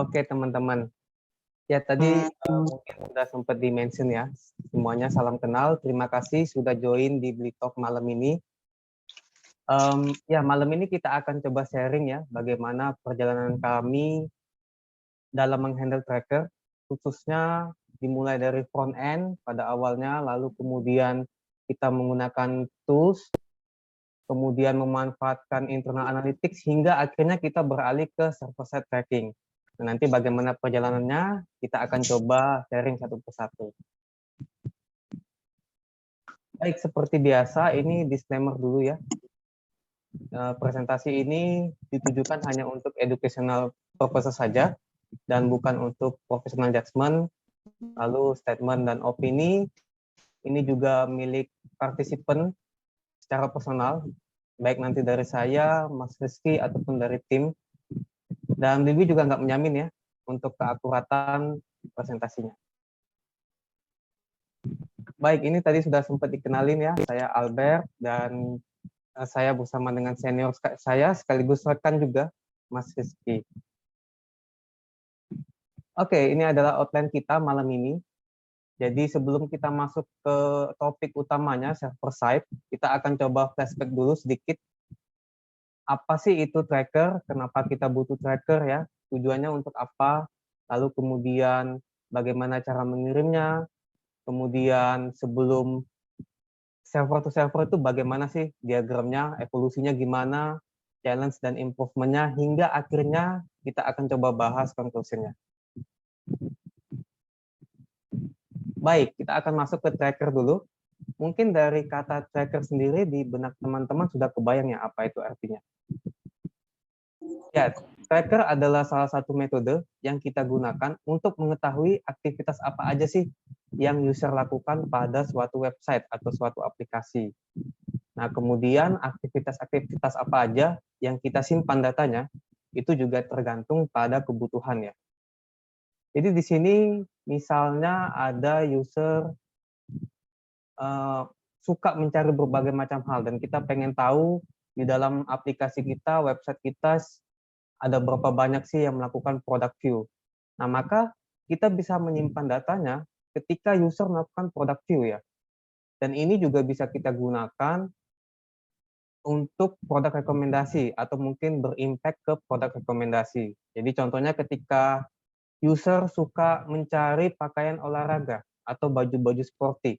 Oke teman-teman, ya tadi mungkin sudah sempat di-mention ya, semuanya salam kenal, terima kasih sudah join di Beli Talk malam ini. Ya malam ini kita akan coba sharing ya, bagaimana perjalanan kami dalam menghandle tracker, khususnya dimulai dari front end pada awalnya, lalu kemudian kita menggunakan tools, kemudian memanfaatkan internal analytics, hingga akhirnya kita beralih ke server-side tracking. Nah, nanti bagaimana perjalanannya, kita akan coba sharing satu persatu. Baik, seperti biasa, ini disclaimer dulu ya. Presentasi ini ditujukan hanya untuk educational purposes saja, dan bukan untuk professional judgment, lalu statement dan opini. Ini juga milik partisipan secara personal, baik nanti dari saya, Mas Rizky, ataupun dari tim. Dan Bibi juga nggak menjamin ya untuk keakuratan presentasinya. Baik, ini tadi sudah sempat dikenalin ya, saya Albert, dan saya bersama dengan senior saya, sekaligus rekan juga, Mas Rizky. Oke, ini adalah outline kita malam ini. Jadi sebelum kita masuk ke topik utamanya, server side, kita akan coba flashback dulu sedikit. Apa sih itu tracker? Kenapa kita butuh tracker ya? Tujuannya untuk apa? Lalu kemudian bagaimana cara mengirimnya? Kemudian sebelum server to server itu bagaimana sih diagramnya, evolusinya gimana, challenge dan improvement-nya, hingga akhirnya kita akan coba bahas conclusion-nya. Baik, kita akan masuk ke tracker dulu. Mungkin dari kata tracker sendiri di benak teman-teman sudah kebayang ya apa itu artinya. Ya, tracker adalah salah satu metode yang kita gunakan untuk mengetahui aktivitas apa aja sih yang user lakukan pada suatu website atau suatu aplikasi. Nah, kemudian aktivitas-aktivitas apa aja yang kita simpan datanya, itu juga tergantung pada kebutuhan ya. Jadi di sini misalnya ada user suka mencari berbagai macam hal dan kita pengen tahu di dalam aplikasi kita, website kita ada berapa banyak sih yang melakukan product view. Nah, maka kita bisa menyimpan datanya ketika user melakukan product view ya. Dan ini juga bisa kita gunakan untuk produk rekomendasi atau mungkin berimpact ke produk rekomendasi. Jadi contohnya ketika user suka mencari pakaian olahraga atau baju-baju sporty.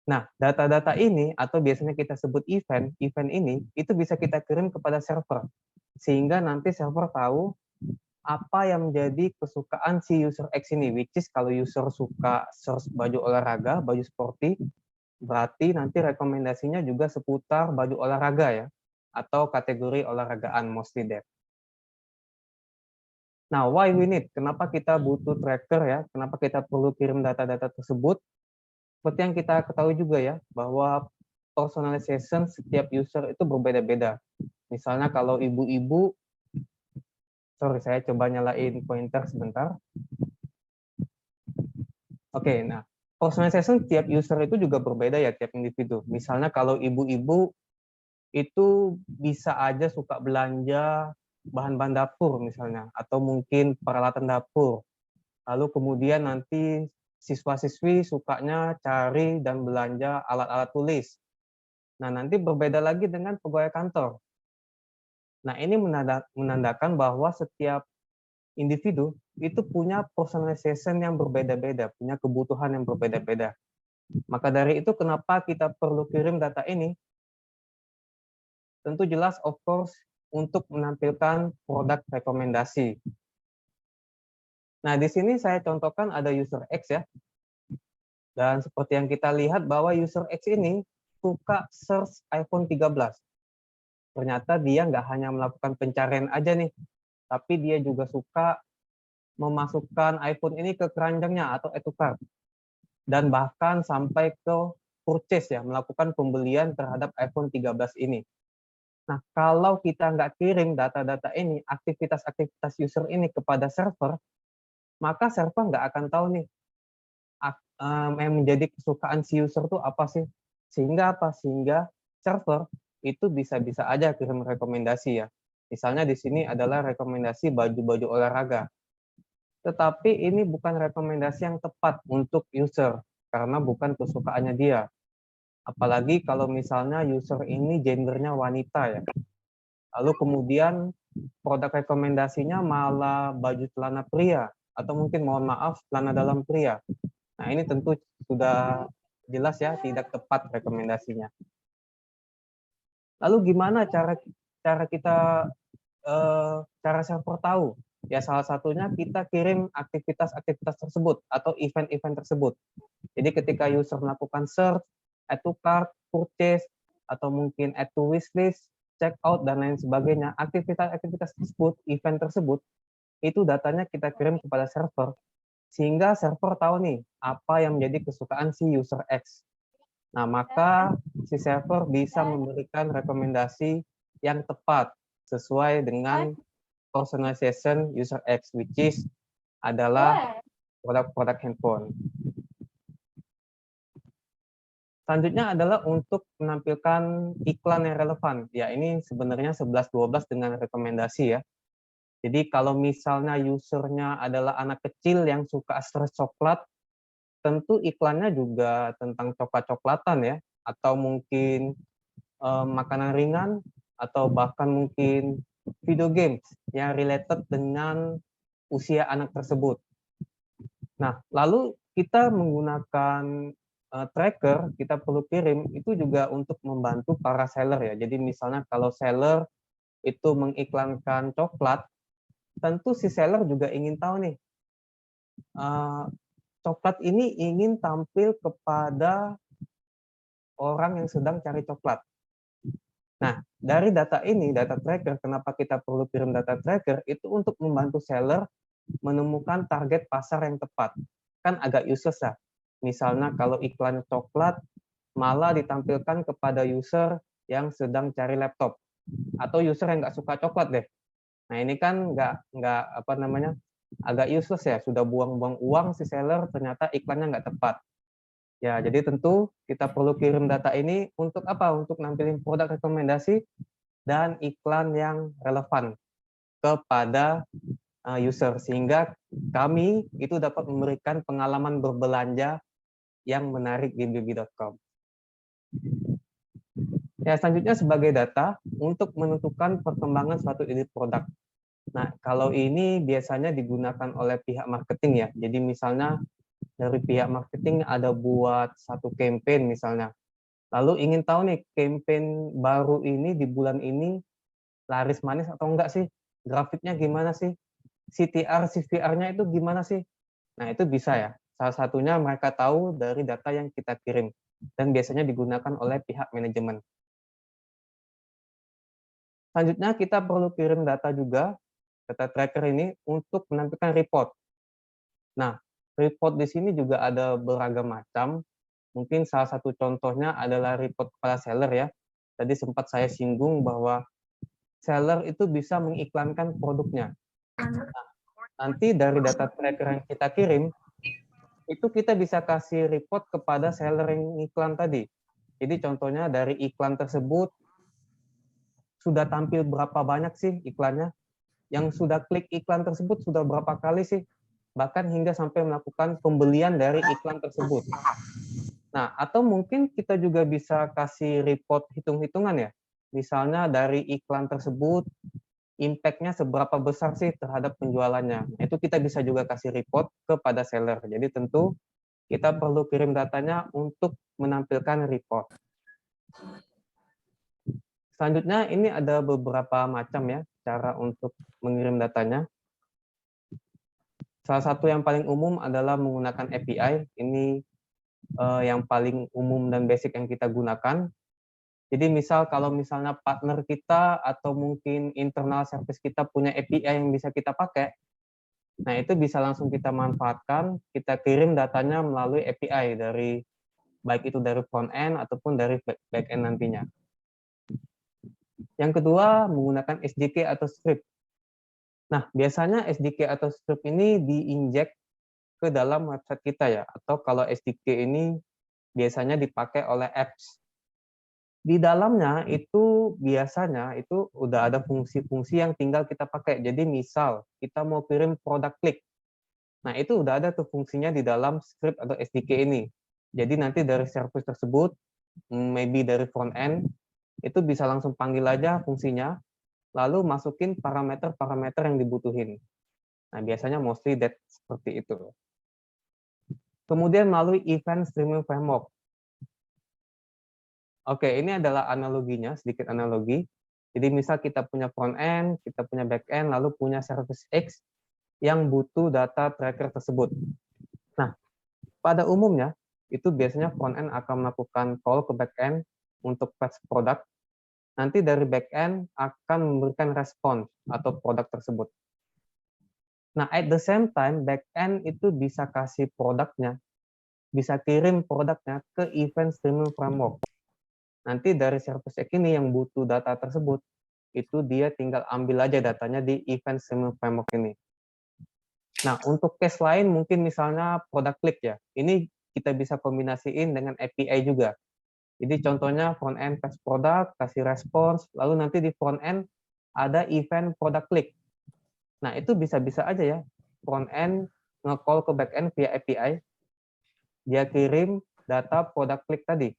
Nah, data-data ini atau biasanya kita sebut event ini itu bisa kita kirim kepada server. Sehingga nanti server tahu apa yang menjadi kesukaan si user X ini, which is kalau user suka search baju olahraga, baju sporty, berarti nanti rekomendasinya juga seputar baju olahraga ya, atau kategori olahragaan, mostly that. Nah, why we need? Kenapa kita butuh tracker ya? Kenapa kita perlu kirim data-data tersebut? Seperti yang kita ketahui juga ya, bahwa personalization setiap user itu berbeda-beda. Misalnya kalau ibu-ibu, sorry saya coba nyalain pointer sebentar. Oke, nah personalization tiap user itu juga berbeda ya, tiap individu. Misalnya kalau ibu-ibu itu bisa aja suka belanja bahan-bahan dapur misalnya, atau mungkin peralatan dapur. Lalu kemudian nanti siswa-siswi sukanya cari dan belanja alat-alat tulis. Nah, nanti berbeda lagi dengan pegawai kantor. Nah, ini menandakan bahwa setiap individu itu punya personalization yang berbeda-beda, punya kebutuhan yang berbeda-beda. Maka dari itu kenapa kita perlu kirim data ini? Tentu jelas, of course, untuk menampilkan produk rekomendasi. Nah, di sini saya contohkan ada user X ya. Dan seperti yang kita lihat bahwa user X ini suka search iPhone 13. Ternyata dia nggak hanya melakukan pencarian aja nih, tapi dia juga suka memasukkan iPhone ini ke keranjangnya atau add to cart. Dan bahkan sampai ke purchase ya, melakukan pembelian terhadap iPhone 13 ini. Nah, kalau kita nggak kirim data-data ini, aktivitas-aktivitas user ini kepada server, maka server nggak akan tahu nih, yang menjadi kesukaan si user itu apa sih. Sehingga apa? Sehingga server itu bisa-bisa aja kirim rekomendasi ya. Misalnya di sini adalah rekomendasi baju-baju olahraga. tetapi ini bukan rekomendasi yang tepat untuk user karena bukan kesukaannya dia. Apalagi kalau misalnya user ini gendernya wanita ya. Lalu kemudian produk rekomendasinya malah baju celana pria atau mungkin mohon maaf celana dalam pria. Nah, ini tentu sudah jelas ya tidak tepat rekomendasinya. Lalu gimana cara kita cara server tahu? Ya salah satunya kita kirim aktivitas-aktivitas tersebut atau event-event tersebut. Jadi ketika user melakukan search, add to cart, purchase, atau mungkin add to wishlist, check out, dan lain sebagainya, aktivitas-aktivitas tersebut, event tersebut, itu datanya kita kirim kepada server, sehingga server tahu nih apa yang menjadi kesukaan si user X. Nah, maka si server bisa memberikan rekomendasi yang tepat sesuai dengan personalization user X, which is adalah produk-produk handphone. Selanjutnya adalah untuk menampilkan iklan yang relevan. Ya, ini sebenarnya 11-12 dengan rekomendasi ya. Jadi kalau misalnya usernya adalah anak kecil yang suka stres coklat, tentu iklannya juga tentang coklat-coklatan ya, atau mungkin makanan ringan, atau bahkan mungkin video games yang related dengan usia anak tersebut. Nah, lalu kita menggunakan tracker, kita perlu kirim, itu juga untuk membantu para seller ya. Jadi misalnya kalau seller itu mengiklankan coklat, tentu si seller juga ingin tahu nih, coklat ini ingin tampil kepada orang yang sedang cari coklat. Nah, dari data ini, data tracker, kenapa kita perlu kirim data tracker, itu untuk membantu seller menemukan target pasar yang tepat. Kan agak useless ya. Misalnya kalau iklan coklat, malah ditampilkan kepada user yang sedang cari laptop. Atau user yang nggak suka coklat deh. Nah, ini kan nggak apa namanya, agak useless ya. Sudah buang-buang uang si seller, ternyata iklannya nggak tepat. Ya, jadi tentu kita perlu kirim data ini untuk apa? Untuk nampilin produk rekomendasi dan iklan yang relevan kepada user, sehingga kami itu dapat memberikan pengalaman berbelanja yang menarik di bibi.com. Ya, selanjutnya sebagai data untuk menentukan perkembangan suatu ide produk. Nah, kalau ini biasanya digunakan oleh pihak marketing ya. Jadi misalnya dari pihak marketing ada buat satu campaign misalnya. Lalu ingin tahu nih campaign baru ini di bulan ini laris manis atau enggak sih? Grafiknya gimana sih? CTR, CVR-nya itu gimana sih? Nah, itu bisa ya. Salah satunya mereka tahu dari data yang kita kirim. Dan biasanya digunakan oleh pihak manajemen. Selanjutnya kita perlu kirim data juga, data tracker ini, untuk menampilkan report. Nah, report di sini juga ada beragam macam. Mungkin salah satu contohnya adalah report kepala seller ya. Tadi sempat saya singgung bahwa seller itu bisa mengiklankan produknya. Nah, nanti dari data tracker yang kita kirim, itu kita bisa kasih report kepada seller yang iklan tadi. Jadi contohnya dari iklan tersebut, sudah tampil berapa banyak sih iklannya? Yang sudah klik iklan tersebut sudah berapa kali sih? Bahkan hingga sampai melakukan pembelian dari iklan tersebut. Nah, atau mungkin kita juga bisa kasih report hitung-hitungan ya. Misalnya dari iklan tersebut, impact-nya seberapa besar sih terhadap penjualannya. Nah, itu kita bisa juga kasih report kepada seller. Jadi tentu kita perlu kirim datanya untuk menampilkan report. Selanjutnya ini ada beberapa macam ya cara untuk mengirim datanya. Salah satu yang paling umum adalah menggunakan API. Ini yang paling umum dan basic yang kita gunakan. Jadi misal kalau misalnya partner kita atau mungkin internal service kita punya API yang bisa kita pakai, nah itu bisa langsung kita manfaatkan, kita kirim datanya melalui API dari baik itu dari front end ataupun dari back end nantinya. Yang kedua, menggunakan SDK atau script. Nah, biasanya SDK atau script ini diinjek ke dalam website kita ya, atau kalau SDK ini biasanya dipakai oleh apps. Di dalamnya itu biasanya itu udah ada fungsi-fungsi yang tinggal kita pakai. Jadi misal kita mau kirim produk klik. Nah, itu udah ada tuh fungsinya di dalam script atau SDK ini. Jadi nanti dari service tersebut, maybe dari front end, itu bisa langsung panggil aja fungsinya, lalu masukin parameter-parameter yang dibutuhin. Nah, biasanya mostly that seperti itu. Kemudian melalui event streaming framework. Oke, ini adalah analoginya, sedikit analogi. Jadi misal kita punya front end, kita punya back end, lalu punya service X yang butuh data tracker tersebut. Nah, pada umumnya, itu biasanya front end akan melakukan call ke back end untuk fetch produk. Nanti dari back end akan memberikan respon atau produk tersebut. Nah, at the same time, back end itu bisa kasih produknya, bisa kirim produknya ke event streaming framework. Nanti dari service X ini yang butuh data tersebut, itu dia tinggal ambil aja datanya di event streaming framework ini. Nah, untuk case lain mungkin misalnya product click ya. Ini kita bisa kombinasiin dengan API juga. Jadi contohnya front end fetch product, kasih respons, lalu nanti di front end ada event product click. Nah, itu bisa-bisa aja ya. Front end nge-call ke back end via API, dia kirim data product click tadi.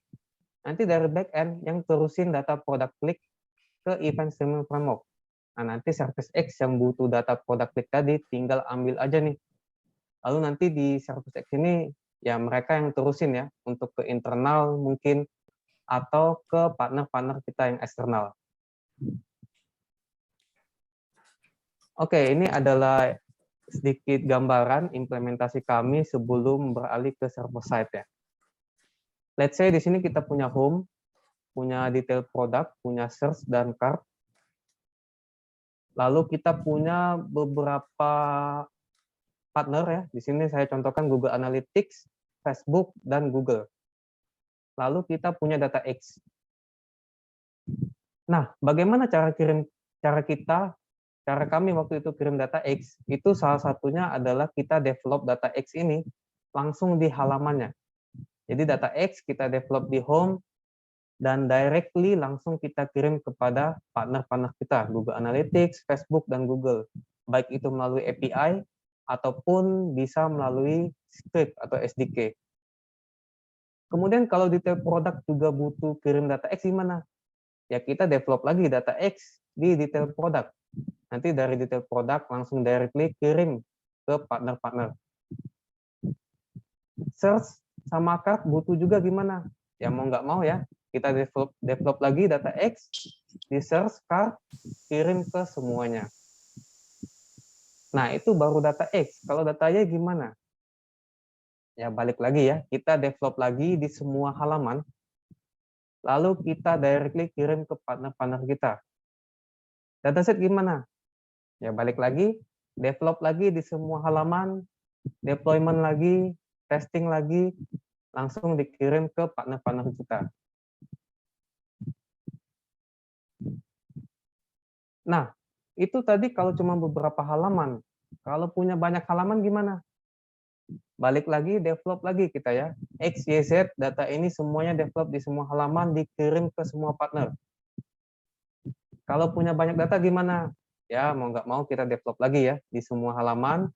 Nanti dari back end yang terusin data product click ke event streaming framework. Nah, nanti service X yang butuh data product click tadi tinggal ambil aja nih. Lalu nanti di service X ini ya mereka yang terusin ya untuk ke internal mungkin atau ke partner-partner kita yang eksternal. Oke, ini adalah sedikit gambaran implementasi kami sebelum beralih ke server side ya. Let's say di sini kita punya home, punya detail product, punya search dan cart. Lalu kita punya beberapa partner ya. Di sini saya contohkan Google Analytics, Facebook, dan Google. Lalu kita punya data X. Nah, bagaimana cara kami waktu itu kirim data X, itu salah satunya adalah kita develop data X ini langsung di halamannya. Jadi data X kita develop di home, dan directly langsung kita kirim kepada partner-partner kita, Google Analytics, Facebook, dan Google. Baik itu melalui API, ataupun bisa melalui script atau SDK. Kemudian kalau detail produk juga butuh kirim data X gimana? Ya kita develop lagi data X di detail produk. Nanti dari detail produk langsung directly kirim ke partner-partner. Search sama cart butuh juga gimana? Ya mau nggak mau ya, kita develop lagi data X, di search cart, kirim ke semuanya. Nah, itu baru data X. Kalau data Y gimana? Ya balik lagi ya, kita develop lagi di semua halaman, lalu kita directly kirim ke partner-partner kita. Dataset gimana? Ya balik lagi, develop lagi di semua halaman, deployment lagi, testing lagi, langsung dikirim ke partner-partner kita. Nah, itu tadi kalau cuma beberapa halaman. Kalau punya banyak halaman gimana? Balik lagi, develop lagi kita ya. X, Y, Z, data ini semuanya develop di semua halaman, dikirim ke semua partner. Kalau punya banyak data gimana? Ya, mau nggak mau kita develop lagi ya. Di semua halaman,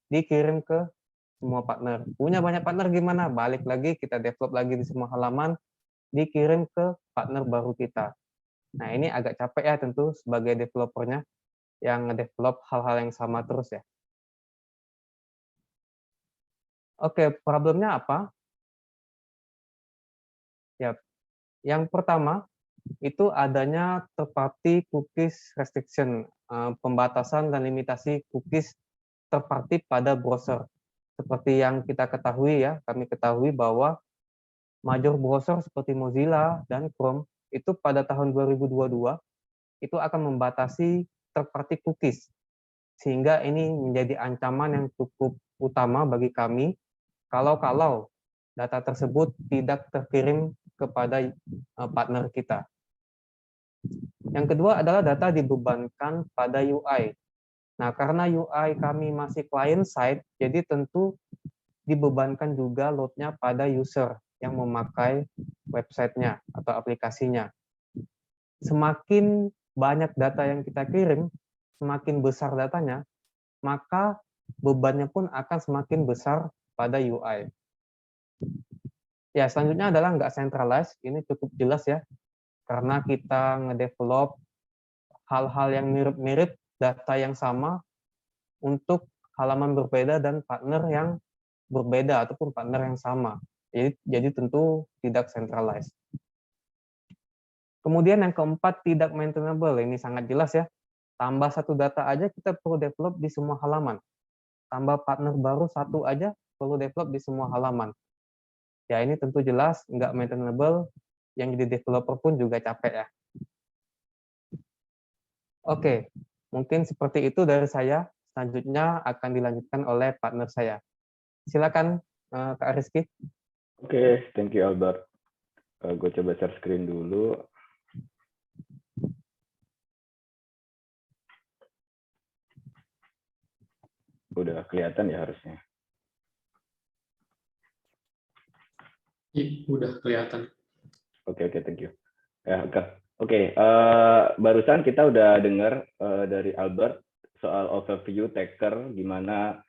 dikirim ke semua partner. Punya banyak partner gimana? Balik lagi, kita develop lagi di semua halaman, dikirim ke partner baru kita. Nah, ini agak capek ya tentu sebagai developernya yang ngedevelop hal-hal yang sama terus ya. Oke, problemnya apa? Ya, yang pertama itu adanya third-party cookies restriction, pembatasan dan limitasi cookies third-party pada browser. Seperti yang kita ketahui ya, kami ketahui bahwa major browser seperti Mozilla dan Chrome itu pada tahun 2022 itu akan membatasi third-party cookies. Sehingga ini menjadi ancaman yang cukup utama bagi kami kalau data tersebut tidak terkirim kepada partner kita. Yang kedua adalah data dibebankan pada UI. Nah, karena UI kami masih client side, jadi tentu dibebankan juga load-nya pada user yang memakai website-nya atau aplikasinya. Semakin banyak data yang kita kirim, semakin besar datanya, maka bebannya pun akan semakin besar pada UI. Ya, selanjutnya adalah nggak centralized. Ini cukup jelas ya, karena kita ngedevelop hal-hal yang mirip-mirip, data yang sama untuk halaman berbeda dan partner yang berbeda ataupun partner yang sama. Jadi tentu tidak centralized. Kemudian yang keempat, tidak maintainable. Ini sangat jelas ya. Tambah satu data aja kita perlu develop di semua halaman. Tambah partner baru satu aja perlu develop di semua halaman. Ya ini tentu jelas nggak maintainable, yang jadi developer pun juga capek ya. Oke, mungkin seperti itu dari saya. Selanjutnya akan dilanjutkan oleh partner saya. Silakan Kak Rizky. Oke, thank you Albert. Gue coba share screen dulu. Udah kelihatan ya harusnya. Udah kelihatan. Oke, thank you. Ya, oke. Barusan kita udah dengar dari Albert soal overview tracker, gimana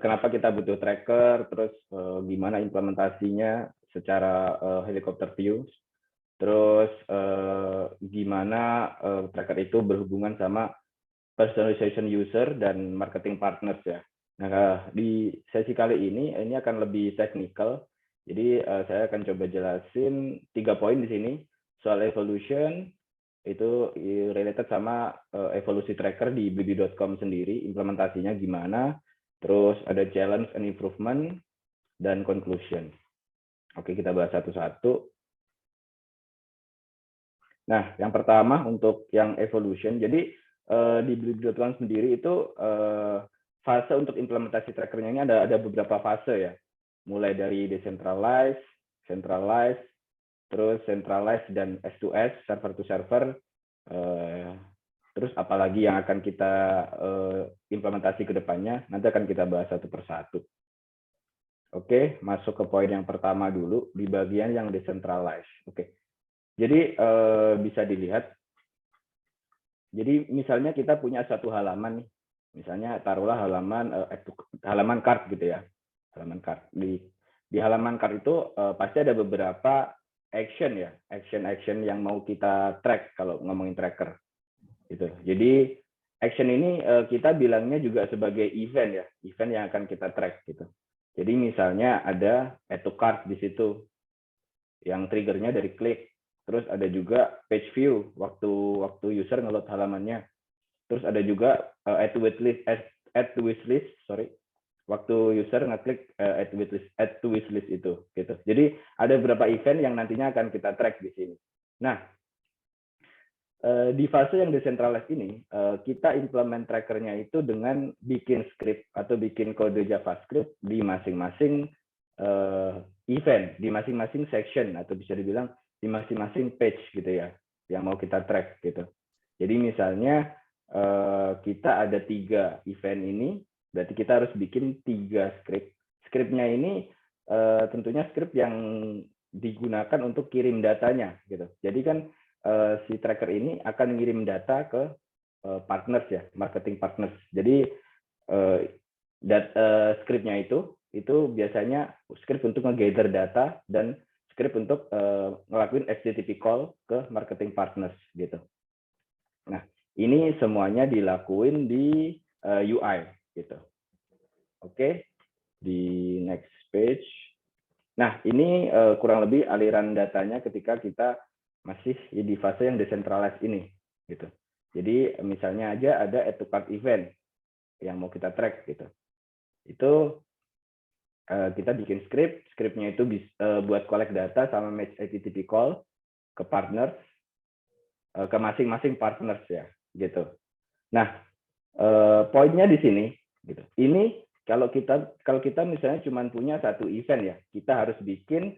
kenapa kita butuh tracker, terus gimana implementasinya secara helicopter view, terus gimana tracker itu berhubungan sama personalization user dan marketing partners ya. Nah, di sesi kali ini akan lebih technical. Jadi saya akan coba jelasin 3 poin di sini. Soal evolution, itu related sama evolusi tracker di blibli.com sendiri, implementasinya gimana, terus ada challenge and improvement, dan conclusion. Oke, kita bahas satu-satu. Nah, yang pertama untuk yang evolution, jadi di blibli.com sendiri itu fase untuk implementasi trackernya ini ada beberapa fase ya, mulai dari decentralized, centralized, terus centralized dan S2S, server to server, terus apalagi yang akan kita implementasi ke depannya, nanti akan kita bahas satu persatu. Oke, masuk ke poin yang pertama dulu, di bagian yang decentralized. Oke, jadi bisa dilihat, jadi misalnya kita punya satu halaman nih, misalnya taruhlah halaman card gitu ya, halaman card. Di halaman card itu pasti ada beberapa action ya, action yang mau kita track kalau ngomongin tracker gitu. Jadi action ini kita bilangnya juga sebagai event ya, event yang akan kita track gitu. Jadi misalnya ada add to cart di situ yang triggernya dari klik, terus ada juga page view waktu user ngeload halamannya, terus ada juga add to wishlist, waktu user ngeklik add to wishlist itu gitu. Jadi ada beberapa event yang nantinya akan kita track di sini. Nah, di fase yang decentralized ini kita implement trackernya itu dengan bikin script atau bikin kode JavaScript di masing-masing event, di masing-masing section, atau bisa dibilang di masing-masing page gitu ya, yang mau kita track gitu. Jadi misalnya kita ada 3 event ini, berarti kita harus bikin 3 script. Scriptnya ini tentunya script yang digunakan untuk kirim datanya gitu. Jadi kan si tracker ini akan ngirim data ke partners ya, marketing partners. Jadi scriptnya itu biasanya script untuk nge-gather data dan script untuk ngelakuin HTTP call ke marketing partners gitu. Nah, ini semuanya dilakuin di UI gitu. Oke, di next page. Nah, ini kurang lebih aliran datanya ketika kita masih di fase yang decentralized ini gitu. Jadi misalnya aja ada add to cart event yang mau kita track gitu. Itu kita bikin scriptnya itu buat collect data sama match HTTP call ke partners, ke masing-masing partners ya gitu. Nah, poinnya di sini gitu. Ini kalau kita misalnya cuma punya satu event ya, kita harus bikin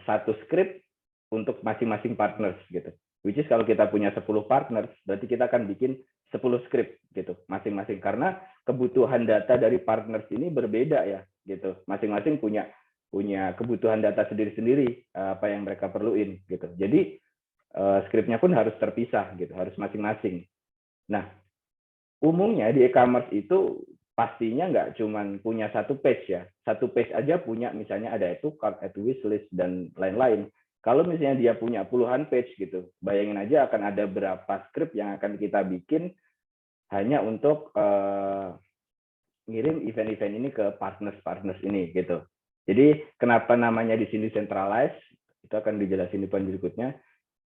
satu script untuk masing-masing partners gitu. Which is kalau kita punya 10 partners, berarti kita akan bikin 10 script gitu masing-masing, karena kebutuhan data dari partners ini berbeda ya gitu. Masing-masing punya kebutuhan data sendiri-sendiri, apa yang mereka perluin gitu. Jadi scriptnya pun harus terpisah gitu, harus masing-masing. Nah, umumnya di e-commerce itu pastinya nggak cuman punya satu page ya. Satu page aja punya, misalnya ada itu cart at wishlist dan lain-lain. Kalau misalnya dia punya puluhan page gitu, bayangin aja akan ada berapa script yang akan kita bikin hanya untuk ngirim event-event ini ke partners ini gitu. Jadi kenapa namanya di sini centralized, itu akan dijelasin di poin berikutnya.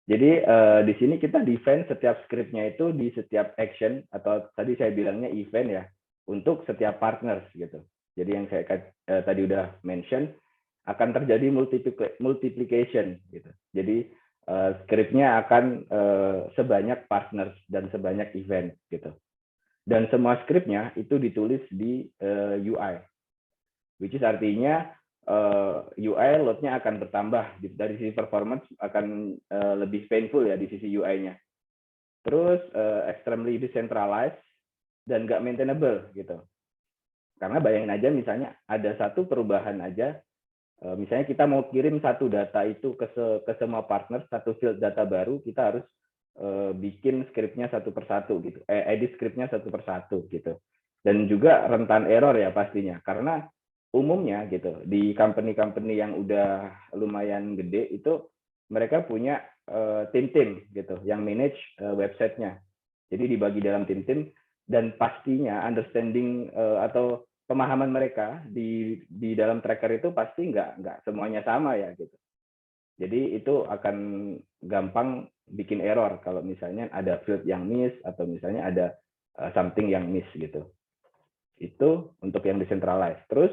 Jadi di sini kita define setiap scriptnya itu di setiap action, atau tadi saya bilangnya event ya, untuk setiap partners gitu. Jadi yang saya tadi udah mention, akan terjadi multiplication gitu. Jadi scriptnya akan sebanyak partners dan sebanyak event gitu. Dan semua scriptnya itu ditulis di UI, which is artinya UI load-nya akan bertambah. Dari sisi performance akan lebih painful ya di sisi UI-nya. Terus extremely decentralized dan nggak maintainable gitu. Karena bayangin aja misalnya ada satu perubahan aja, misalnya kita mau kirim satu data itu ke semua partner, satu field data baru, kita harus bikin scriptnya satu persatu gitu, edit scriptnya satu persatu gitu. Dan juga rentan error ya pastinya, karena umumnya gitu di company-company yang udah lumayan gede itu mereka punya tim-tim gitu yang manage websitenya. Jadi dibagi dalam tim-tim, dan pastinya understanding atau pemahaman mereka di dalam tracker itu pasti nggak semuanya sama ya gitu. Jadi itu akan gampang bikin error kalau misalnya ada field yang miss atau misalnya ada something yang miss gitu. Itu untuk yang decentralized. Terus,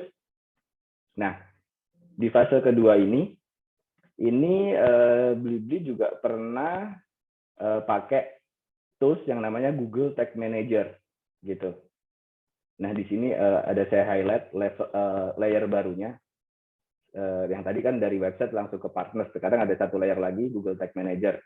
nah di fase kedua ini Blibli juga pernah pakai tools yang namanya Google Tag Manager gitu. Nah di sini ada saya highlight layer barunya. Yang tadi kan dari website langsung ke partner, sekarang ada satu layer lagi, Google Tag Manager.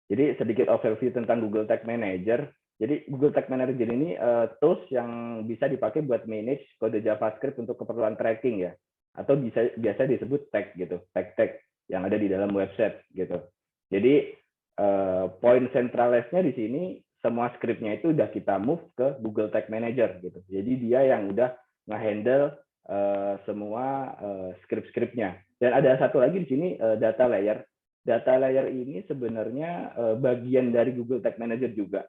Jadi sedikit overview tentang Google Tag Manager. Jadi Google Tag Manager ini tools yang bisa dipakai buat manage kode JavaScript untuk keperluan tracking ya, atau biasa disebut tag gitu, tag yang ada di dalam website gitu. Jadi poin centralized-nya di sini semua script-nya itu udah kita move ke Google Tag Manager gitu. Jadi dia yang udah nge-handle semua script-scriptnya. Dan ada satu lagi di sini data layer. Data layer ini sebenarnya bagian dari Google Tag Manager juga.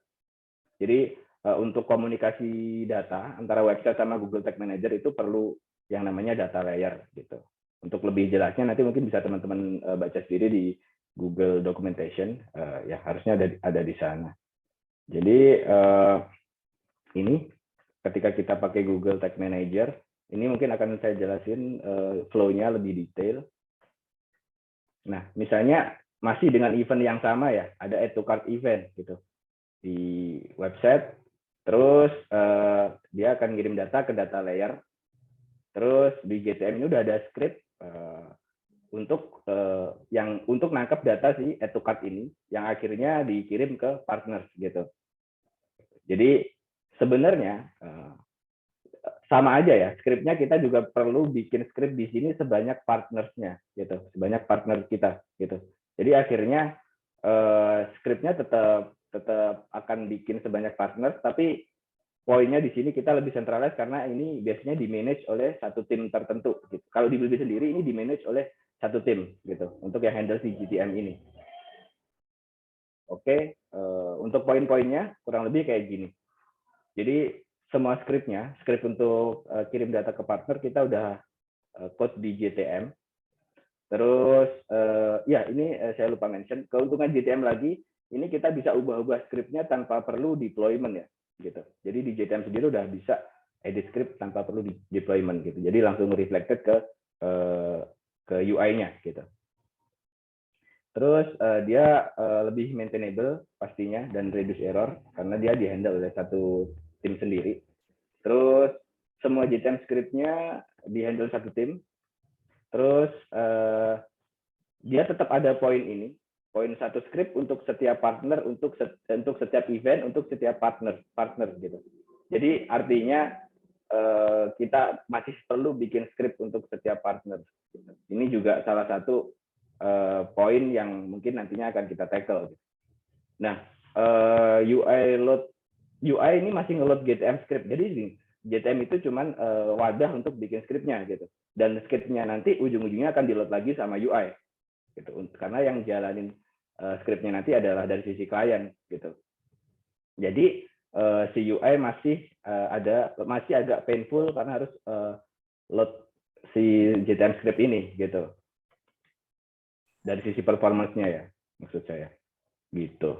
Jadi untuk komunikasi data antara website sama Google Tag Manager itu perlu yang namanya data layer gitu. Untuk lebih jelasnya nanti mungkin bisa teman-teman baca sendiri di Google Documentation, ya harusnya ada di sana. Jadi ini ketika kita pakai Google Tag Manager, ini mungkin akan saya jelasin flow-nya lebih detail. Nah, misalnya masih dengan event yang sama ya, ada add to cart event gitu di website, terus dia akan ngirim data ke data layer, terus di GTM ini udah ada script untuk nangkep data si add to cart ini, yang akhirnya dikirim ke partners gitu. Jadi sebenarnya sama aja ya, scriptnya kita juga perlu bikin script di sini sebanyak partnersnya gitu, sebanyak partner kita gitu. Jadi akhirnya scriptnya tetap akan bikin sebanyak partner, tapi poinnya di sini kita lebih centralized karena ini biasanya di manage oleh satu tim tertentu gitu. Kalau di Blibli sendiri ini di manage oleh satu tim gitu untuk yang handle si GTM ini. Oke, untuk poin-poinnya kurang lebih kayak gini. Jadi semua scriptnya, script untuk kirim data ke partner kita udah code di GTM. Terus ya ini saya lupa mention, keuntungan GTM lagi, ini kita bisa ubah-ubah scriptnya tanpa perlu deployment ya, gitu. Jadi di GTM sendiri udah bisa edit script tanpa perlu di deployment gitu. Jadi langsung reflected ke UI-nya gitu. Terus dia lebih maintainable pastinya dan reduce error karena dia dihandle oleh satu tim sendiri. Terus semua GTM script-nya dihandle satu tim. Terus dia tetap ada poin ini, poin satu script untuk setiap partner, untuk setiap event, untuk setiap partner gitu. Jadi artinya kita masih perlu bikin script untuk setiap partner. Ini juga salah satu poin yang mungkin nantinya akan kita tackle. Nah, UI ini masih nge-load GTM script. Jadi JTM itu cuman wadah untuk bikin skripnya gitu. Dan skripnya nanti ujung-ujungnya akan di-load lagi sama UI gitu. Karena yang jalanin skripnya nanti adalah dari sisi klien gitu. Jadi si UI masih agak painful karena harus load si JTM script ini gitu. Dari sisi performance-nya ya, maksud saya. Gitu.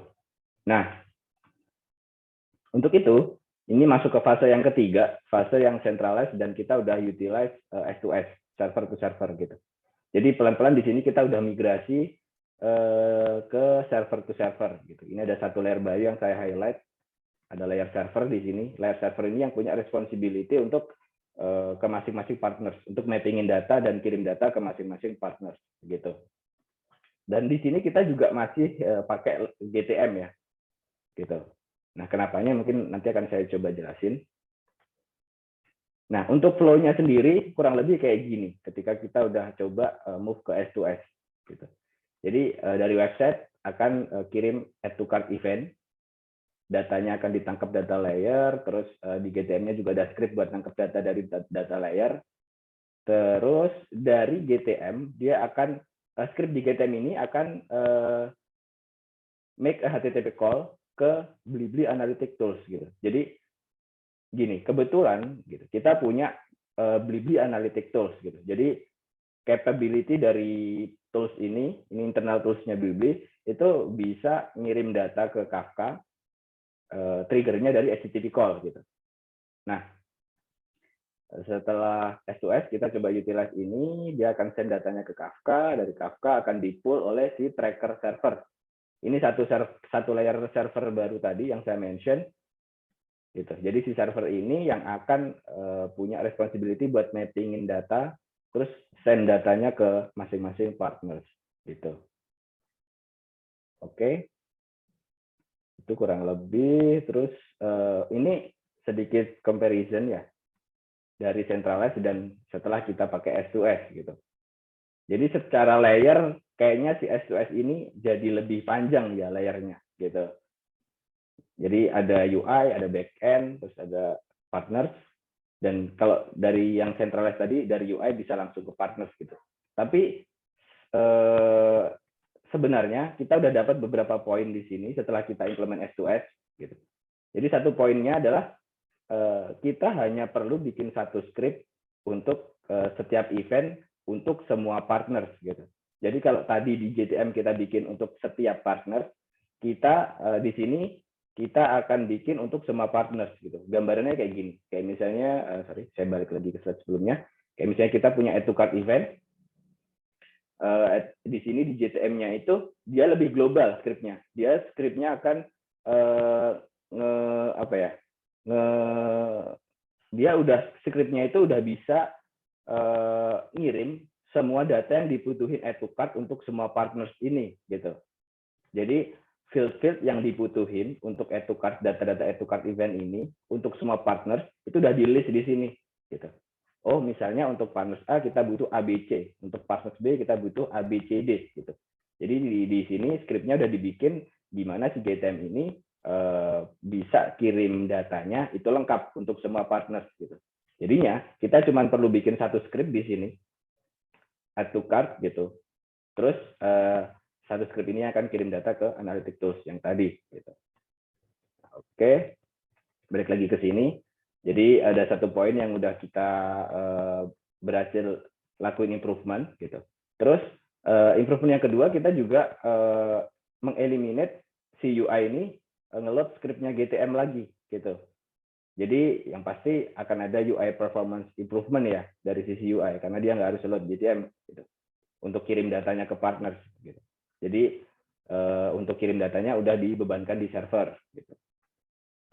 Nah, untuk itu ini masuk ke fase yang ketiga, fase yang centralized dan kita udah utilize S2S, server to server gitu. Jadi pelan-pelan di sini kita udah migrasi ke server to server gitu. Ini ada satu layer baru yang saya highlight, ada layer server di sini. Layer server ini yang punya responsibility untuk ke masing-masing partners, untuk mappingin data dan kirim data ke masing-masing partners gitu. Dan di sini kita juga masih pakai GTM ya, gitu. Nah, kenapanya mungkin nanti akan saya coba jelasin. Nah, untuk flow-nya sendiri kurang lebih kayak gini ketika kita udah coba move ke S2S gitu. Jadi dari website akan kirim add to cart event, datanya akan ditangkap data layer, terus di GTM-nya juga ada script buat tangkap data dari data layer. Terus dari GTM dia akan script di GTM ini akan make a HTTP call ke Blibli Analytic Tools gitu. Jadi gini, kebetulan gitu, kita punya Blibli Analytic Tools gitu. Jadi capability dari tools ini internal toolsnya Blibli itu bisa ngirim data ke Kafka, triggernya dari HTTP call gitu. Nah, setelah S2S kita coba utilize ini, dia akan send datanya ke Kafka, dari Kafka akan di-pull oleh si tracker server. Ini satu layer server baru tadi yang saya mention. Gitu. Jadi si server ini yang akan punya responsibility buat mappingin data, terus send datanya ke masing-masing partners. Gitu. Oke. Itu kurang lebih. Terus ini sedikit comparison ya dari centralized dan setelah kita pakai S2S gitu. Jadi secara layer kayaknya si S2S ini jadi lebih panjang ya layernya gitu. Jadi ada UI, ada backend, terus ada partners, dan kalau dari yang centralized tadi dari UI bisa langsung ke partners gitu. Tapi sebenarnya kita udah dapat beberapa poin di sini setelah kita implement S2S gitu. Jadi satu poinnya adalah kita hanya perlu bikin satu script untuk setiap event untuk semua partners gitu. Jadi kalau tadi di GTM kita bikin untuk setiap partner, kita di sini kita akan bikin untuk semua partners gitu. Gambarannya kayak gini. Kayak misalnya, saya balik lagi ke slide sebelumnya. Kayak misalnya kita punya add to cart event. Di sini di GTM-nya itu dia lebih global script-nya. Dia script-nya akan dia udah script-nya itu udah bisa ngirim semua data yang dibutuhin add to cart untuk semua partners ini gitu. Jadi field yang dibutuhin untuk add to cart data-data add to cart event ini untuk semua partners itu udah di list di sini gitu. Oh, misalnya untuk partners A kita butuh ABC, untuk partners B kita butuh ABCD gitu. Jadi di sini script-nya udah dibikin di mana si GTM ini bisa kirim datanya itu lengkap untuk semua partners gitu. Jadinya kita cuma perlu bikin satu script di sini add to cart gitu. Terus satu script ini akan kirim data ke analytic tools yang tadi gitu. Oke. Balik lagi ke sini. Jadi ada satu poin yang udah kita berhasil lakuin improvement gitu. Terus improvement yang kedua kita juga mengeliminate si UI ini nge-load scriptnya GTM lagi gitu. Jadi yang pasti akan ada UI performance improvement ya dari sisi UI karena dia nggak harus load GTM gitu untuk kirim datanya ke partners gitu. Jadi untuk kirim datanya udah dibebankan di server gitu.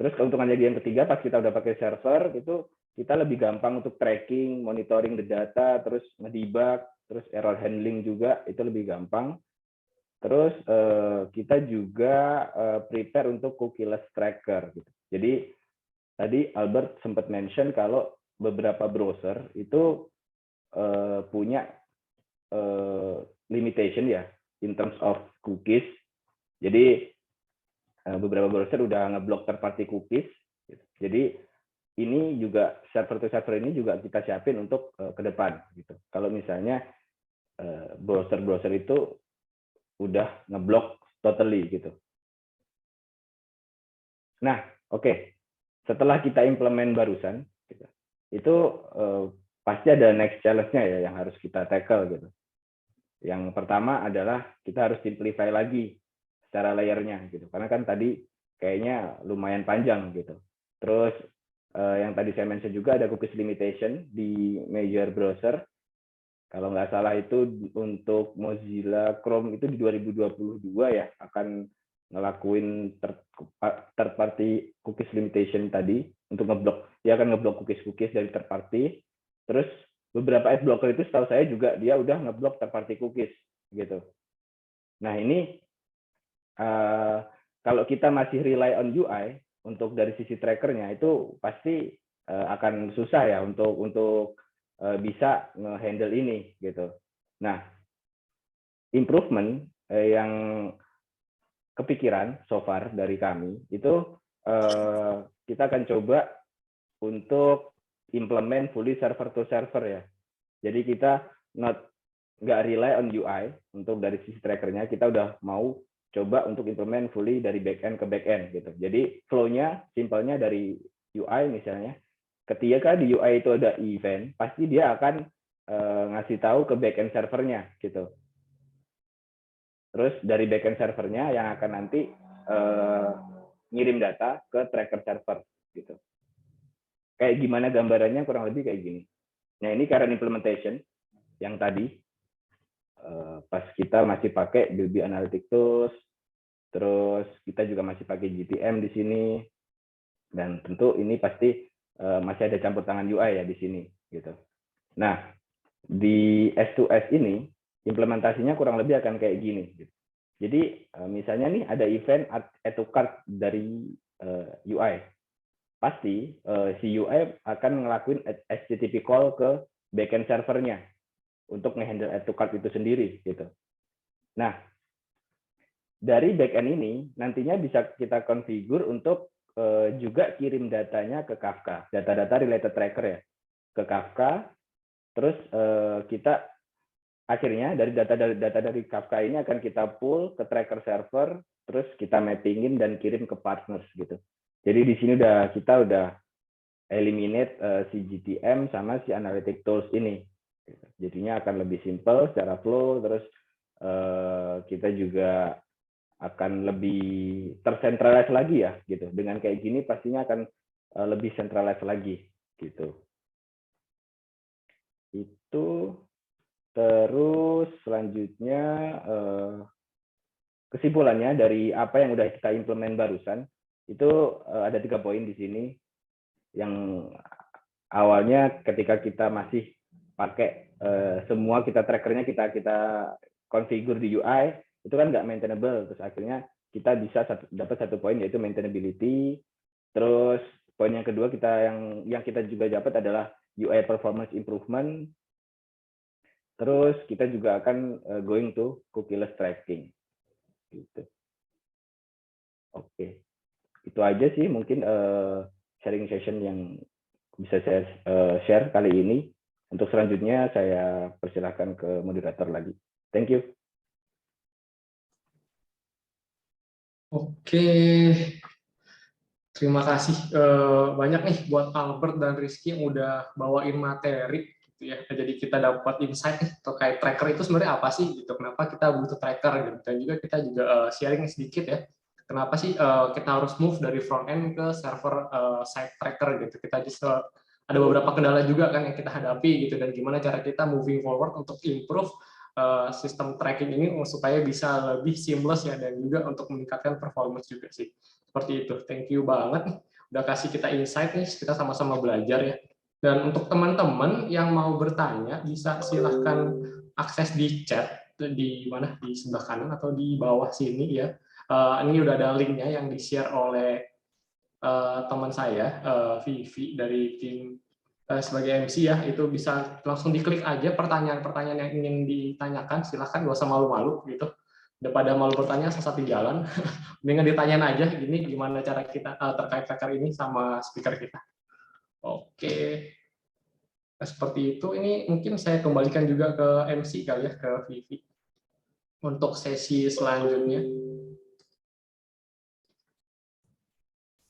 Terus keuntungannya yang ketiga pas kita udah pakai server itu kita lebih gampang untuk tracking, monitoring the data, terus ngedebug, terus error handling juga itu lebih gampang. Terus kita juga prepare untuk cookieless tracker gitu. Jadi tadi Albert sempat mention kalau beberapa browser itu punya limitation ya in terms of cookies. Jadi beberapa browser udah ngeblok third party cookies. Jadi ini juga server to server ini juga kita siapin untuk ke depan gitu. Kalau misalnya browser-browser itu udah ngeblok totally gitu. Nah, oke. Setelah kita implement barusan, gitu, itu pasti ada next challenge-nya ya yang harus kita tackle gitu. Yang pertama adalah kita harus simplify lagi secara layer-nya gitu. Karena kan tadi kayaknya lumayan panjang gitu. Terus yang tadi saya mention juga ada cookies limitation di major browser. Kalau nggak salah itu untuk Mozilla Chrome itu di 2022 ya akan ngelakuin third party cookies limitation tadi untuk ngeblok. Dia akan ngeblok cookies dari third party. Terus beberapa ad blocker itu setahu saya juga dia udah ngeblok third party cookies gitu. Nah ini kalau kita masih rely on UI untuk dari sisi trackernya itu pasti akan susah ya untuk bisa nge-handle ini gitu. Nah, improvement yang kepikiran so far dari kami itu kita akan coba untuk implement fully server to server ya. Jadi kita nggak rely on UI untuk dari sisi trackernya, kita udah mau coba untuk implement fully dari backend ke backend gitu. Jadi flow-nya, simpelnya dari UI misalnya, ketika di UI itu ada event, pasti dia akan ngasih tahu ke backend servernya gitu. Terus dari backend servernya yang akan nanti ngirim data ke tracker server gitu. Kayak gimana gambarannya kurang lebih kayak gini. Nah ini current implementation yang tadi pas kita masih pakai Bilby Analytics Tools, terus kita juga masih pakai GTM di sini, dan tentu ini pasti masih ada campur tangan UI ya di sini gitu. Nah di S2S ini implementasinya kurang lebih akan kayak gini. Jadi misalnya nih ada event add to cart dari UI, pasti si UI akan ngelakuin HTTP call ke backend servernya untuk ngehandle add to cart itu sendiri gitu. Nah dari backend ini nantinya bisa kita configure untuk juga kirim datanya ke Kafka, data-data related tracker ya, ke Kafka. Terus kita akhirnya dari data dari Kafka ini akan kita pull ke tracker server, terus kita mappingin dan kirim ke partners gitu. Jadi di sini kita udah eliminate si GTM sama si analytic tools ini. Jadinya akan lebih simple secara flow, terus kita juga akan lebih tersentralize lagi ya gitu. Dengan kayak gini pastinya akan lebih centralized lagi gitu. Itu. Terus selanjutnya kesimpulannya dari apa yang udah kita implement barusan itu ada 3 poin di sini. Yang awalnya ketika kita masih pakai semua trackernya kita configure di UI itu kan nggak maintainable, terus akhirnya kita bisa dapat 1 poin yaitu maintainability. Terus poin yang kedua yang kita juga dapat adalah UI performance improvement. Terus kita juga akan going to cookieless tracking. Gitu. Oke, itu aja sih mungkin sharing session yang bisa saya share kali ini. Untuk selanjutnya saya persilahkan ke moderator lagi. Thank you. Oke, terima kasih banyak nih buat Albert dan Rizky yang udah bawain materi. Ya, jadi kita dapat insight terkait tracker itu sebenarnya apa sih gitu, kenapa kita butuh tracker gitu, dan juga kita juga sharing sedikit ya kenapa sih kita harus move dari front end ke server side tracker gitu. Kita bisa ada beberapa kendala juga kan yang kita hadapi gitu, dan gimana cara kita moving forward untuk improve sistem tracking ini supaya bisa lebih seamless ya, dan juga untuk meningkatkan performance juga sih. Seperti itu. Thank you banget udah kasih kita insight nih, kita sama-sama belajar ya. Dan untuk teman-teman yang mau bertanya, bisa silahkan akses di chat di mana, di sebelah kanan atau di bawah sini ya. Ini udah ada linknya yang di-share oleh teman saya, Vivi dari tim sebagai MC ya. Itu bisa langsung diklik aja pertanyaan-pertanyaan yang ingin ditanyakan. Silahkan, gak usah malu-malu gitu. Daripada malu bertanya sesat di jalan, mendingan ditanyain aja gini gimana cara kita terkait tracker ini sama speaker kita. Oke. Nah, seperti itu. Ini mungkin saya kembalikan juga ke MC kali ya, ke Vivi untuk sesi selanjutnya.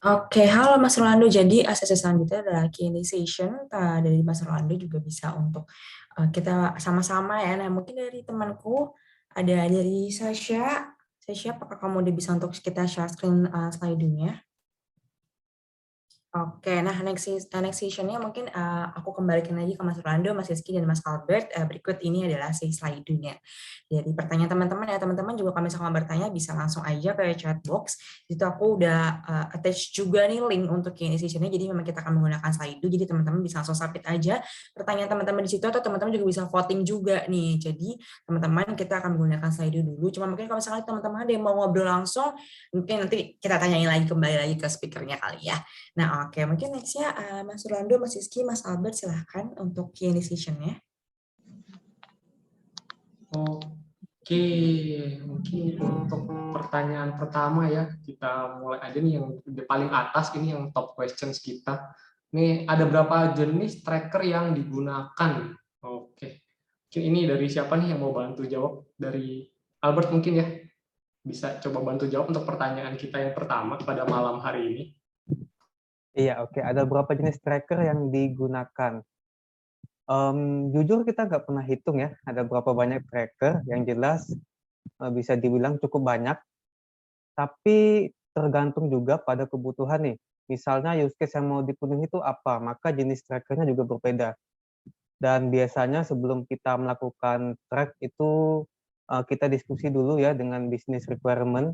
Oke, halo Mas Rolando. Jadi sesi selanjutnya adalah Q&A session dari Mas Rolando, juga bisa untuk kita sama-sama ya. Nah, mungkin dari temanku ada dari Sasha. Sasha, apakah kamu udah bisa untuk kita share screen slide-nya? Oke, nah next session-nya mungkin aku kembalikan lagi ke Mas Rolando, Mas Rizky, dan Mas Albert. Berikut ini adalah sesi slide-nya. Jadi pertanyaan teman-teman ya, teman-teman juga kalau misalkan bertanya bisa langsung aja ke chat box. Itu aku udah attach juga nih link untuk Q&A session-nya, jadi memang kita akan menggunakan slide itu, jadi teman-teman bisa langsung submit aja pertanyaan teman-teman di situ, atau teman-teman juga bisa voting juga nih. Jadi teman-teman kita akan menggunakan slide dulu, cuma mungkin kalau misalkan teman-teman ada yang mau ngobrol langsung, mungkin nanti kita tanyain lagi, kembali lagi ke speakernya kali ya. Nah, oke, mungkin next-nya Mas Rolando, Mas Rizky, Mas Albert, silahkan untuk Q&A session-nya. Oke, mungkin untuk pertanyaan pertama ya, kita mulai aja nih yang di paling atas, ini yang top questions kita. Ini ada berapa jenis tracker yang digunakan? Oke, mungkin ini dari siapa nih yang mau bantu jawab? Dari Albert mungkin ya, bisa coba bantu jawab untuk pertanyaan kita yang pertama pada malam hari ini. Iya, oke. Ada berapa jenis tracker yang digunakan? Jujur kita nggak pernah hitung ya, ada berapa banyak tracker. Yang jelas bisa dibilang cukup banyak, tapi tergantung juga pada kebutuhan nih. Misalnya use case yang mau dipenuhi itu apa, maka jenis trackernya juga berbeda. Dan biasanya sebelum kita melakukan track itu kita diskusi dulu ya dengan business requirement,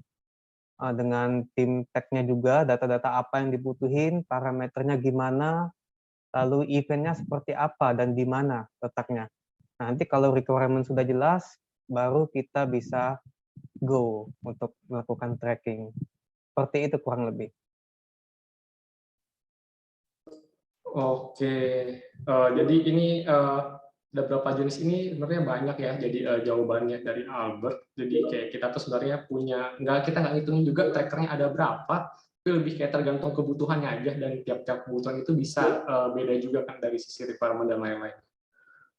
dengan tim tech-nya juga, data-data apa yang dibutuhin, parameternya gimana, lalu eventnya seperti apa dan di mana letaknya. Nanti kalau requirement sudah jelas, baru kita bisa go untuk melakukan tracking. Seperti itu kurang lebih. Oke, jadi ini ada berapa jenis ini sebenarnya banyak ya. Jadi jawabannya dari Albert. Jadi kayak kita tuh sebenarnya punya, kita nggak ngitungin juga trackernya ada berapa, tapi lebih kayak tergantung kebutuhannya aja, dan tiap-tiap kebutuhan itu bisa beda juga kan dari sisi requirement dan lain-lain.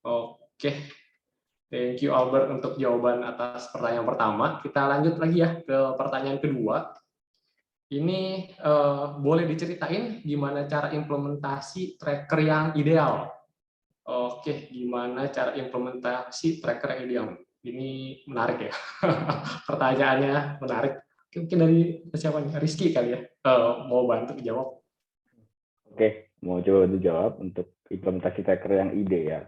Oke, thank you Albert untuk jawaban atas pertanyaan pertama. Kita lanjut lagi ya ke pertanyaan kedua. Ini boleh diceritain gimana cara implementasi tracker yang ideal? Oke, gimana cara implementasi tracker yang ideal? Ini menarik ya. Pertanyaannya menarik. Mungkin dari siapa nih? Rizky kali ya, mau bantu jawab. Oke, mau coba dijawab untuk implementasi tracker yang ideal.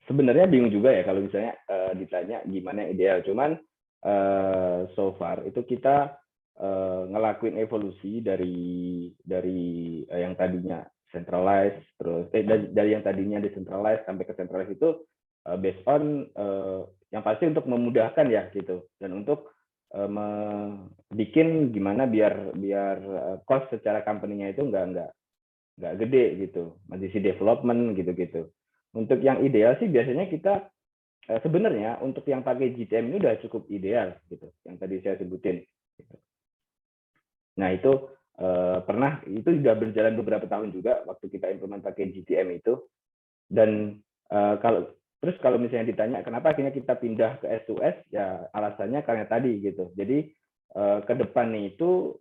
Sebenarnya bingung juga ya kalau misalnya ditanya gimana yang ideal. Cuman so far itu kita ngelakuin evolusi dari yang tadinya centralized, terus dari yang tadinya decentralized sampai ke centralized itu based on yang pasti untuk memudahkan ya gitu, dan untuk bikin gimana biar cost secara company-nya itu nggak gede gitu, masih development gitu. Untuk yang ideal sih biasanya kita sebenarnya untuk yang pakai GTM ini udah cukup ideal gitu, yang tadi saya sebutin. Gitu. Nah itu pernah, itu sudah berjalan beberapa tahun juga waktu kita implement pakai GTM itu. Dan kalau misalnya ditanya kenapa akhirnya kita pindah ke S2S, ya alasannya karena tadi gitu. Jadi ke depan itu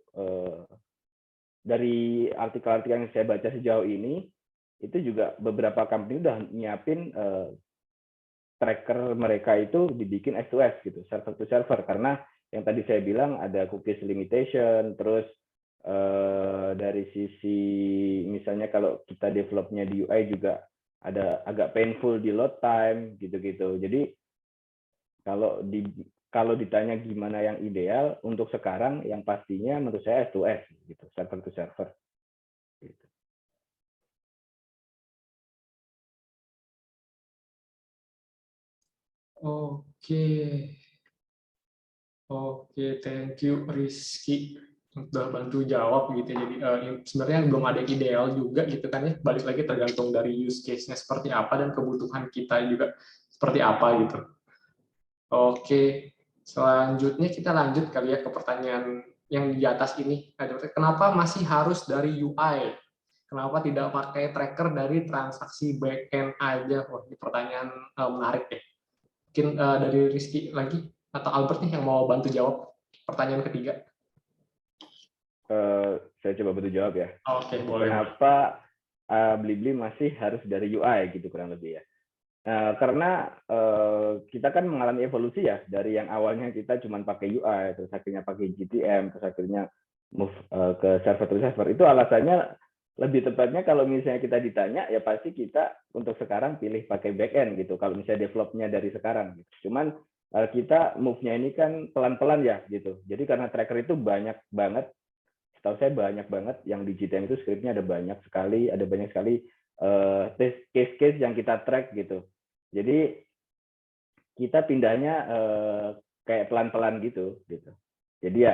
dari artikel-artikel yang saya baca sejauh ini, itu juga beberapa company udah nyiapin tracker mereka itu dibikin S2S gitu, server to server, karena yang tadi saya bilang ada cookies limitation, terus dari sisi misalnya kalau kita developnya di UI juga ada agak painful di load time gitu. Jadi kalau ditanya gimana yang ideal untuk sekarang, yang pastinya menurut saya S2S gitu, server to server. Gitu. Oke, thank you Rizky udah bantu jawab gitu. Jadi sebenarnya belum ada ideal juga gitu kan ya. Balik lagi tergantung dari use case-nya seperti apa dan kebutuhan kita juga seperti apa gitu. Oke, selanjutnya kita lanjut kali ya ke pertanyaan yang di atas ini. Kenapa masih harus dari UI? Kenapa tidak pakai tracker dari transaksi backend aja? Wah, ini pertanyaan menarik ya. Mungkin dari Rizky lagi atau Albert nih yang mau bantu jawab pertanyaan ketiga. Saya coba bantu jawab ya. Oke, boleh. Kenapa Blibli masih harus dari UI gitu kurang lebih ya? Karena kita kan mengalami evolusi ya dari yang awalnya kita cuma pakai UI, terus akhirnya pakai GTM, terus akhirnya move ke server to server. Itu alasannya lebih tepatnya kalau misalnya kita ditanya ya pasti kita untuk sekarang pilih pakai backend gitu. Kalau misalnya developnya dari sekarang, gitu. Cuman kita move-nya ini kan pelan-pelan ya gitu. Jadi karena tracker itu banyak banget, setahu saya banyak banget yang di GTM itu scriptnya ada banyak sekali case-case yang kita track gitu. Jadi kita pindahnya kayak pelan-pelan gitu. Jadi ya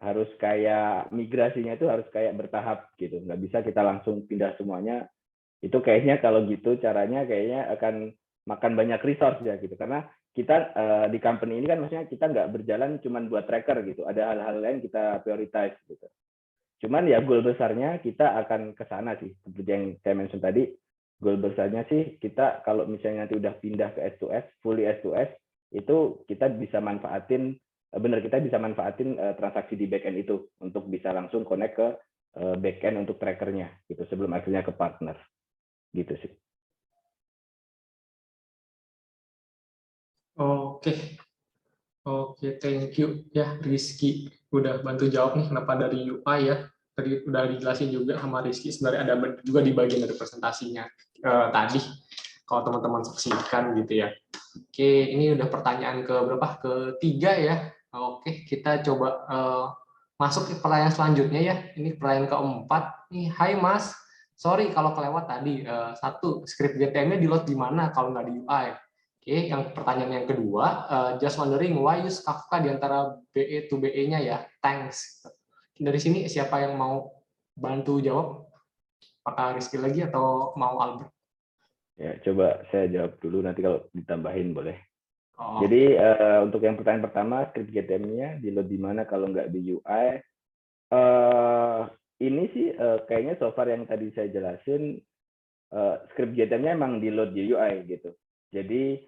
harus kayak migrasinya itu harus kayak bertahap gitu. Nggak bisa kita langsung pindah semuanya. Itu kayaknya kalau gitu caranya kayaknya akan makan banyak resource ya gitu. Karena kita di company ini kan maksudnya kita nggak berjalan cuma buat tracker gitu. Ada hal-hal lain kita prioritize gitu. Cuman ya goal besarnya kita akan ke sana sih. Seperti yang saya mention tadi, goal besarnya sih kita kalau misalnya nanti udah pindah ke S2S, fully S2S, itu kita bisa manfaatin transaksi di backend itu untuk bisa langsung connect ke backend untuk trackernya gitu sebelum akhirnya ke partner gitu sih. Oke, thank you ya Rizky udah bantu jawab nih kenapa dari UI ya. Tadi udah dijelasin juga sama Rizky sebenarnya ada juga di bagian dari presentasinya tadi kalau teman-teman saksikan gitu ya. Oke, ini udah pertanyaan ke berapa? Ketiga ya. Oke, kita coba masuk ke pertanyaan selanjutnya ya. Ini pertanyaan keempat. Nih, hai Mas. Sorry kalau kelewat tadi. Satu, script GTM-nya di-load di mana kalau nggak di UI? Oke, yang pertanyaan yang kedua, just wondering why use Kafka di antara BE to BE-nya ya? Thanks. Dari sini siapa yang mau bantu jawab? Apakah Rizky lagi atau mau Albert? Ya, coba saya jawab dulu nanti kalau ditambahin boleh. Oh. Jadi untuk yang pertanyaan pertama, script GTM-nya di load di mana kalau nggak di UI? Ini sih kayaknya so far yang tadi saya jelasin, script GTM-nya emang di load di UI gitu. Jadi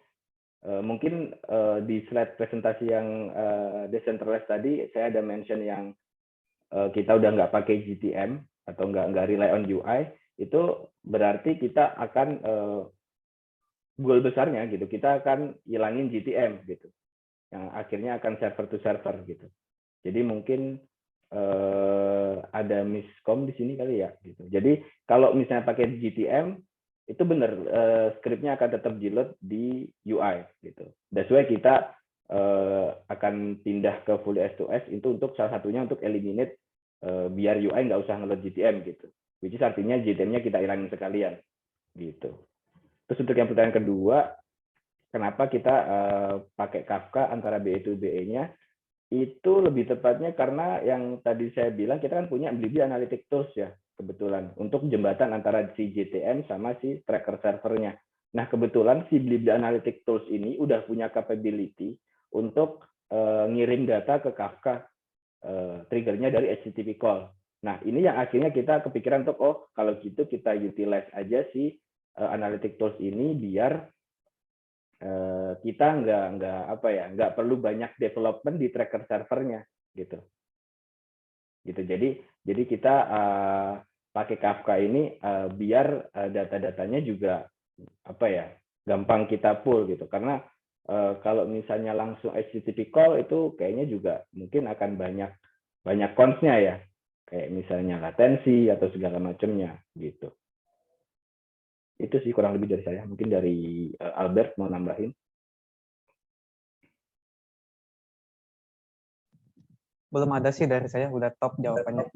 mungkin di slide presentasi yang decentralized tadi, saya ada mention yang kita udah nggak pakai GTM atau nggak rely on UI, itu berarti kita akan goal besarnya gitu, kita akan hilangin GTM gitu, yang akhirnya akan server to server gitu. Jadi mungkin ada miskom di sini kali ya gitu. Jadi kalau misalnya pakai GTM itu benar scriptnya akan tetap di-load di UI gitu. That's why kita akan pindah ke full S2S itu untuk salah satunya untuk eliminate biar UI nggak usah nge-load GTM gitu. Which is artinya GTM-nya kita hilangin sekalian gitu. Terus untuk yang pertanyaan kedua, kenapa kita pakai Kafka antara BE to BE-nya? Itu lebih tepatnya karena yang tadi saya bilang kita kan punya Blibli Analytic Tools ya kebetulan untuk jembatan antara si GTM sama si tracker servernya. Nah kebetulan si Blibli Analytic Tools ini udah punya capability untuk ngirim data ke Kafka, triggernya dari HTTP call. Nah ini yang akhirnya kita kepikiran untuk kalau gitu kita utilize aja si Analytic Tools ini biar kita nggak perlu banyak development di tracker servernya gitu. Jadi kita pakai Kafka ini biar data-datanya juga gampang kita pull gitu. Karena kalau misalnya langsung HTTP call itu kayaknya juga mungkin akan banyak cons-nya ya, kayak misalnya latensi atau segala macamnya gitu. Itu sih kurang lebih dari saya. Mungkin dari Albert mau nambahin. Belum ada sih dari saya, udah top jawabannya.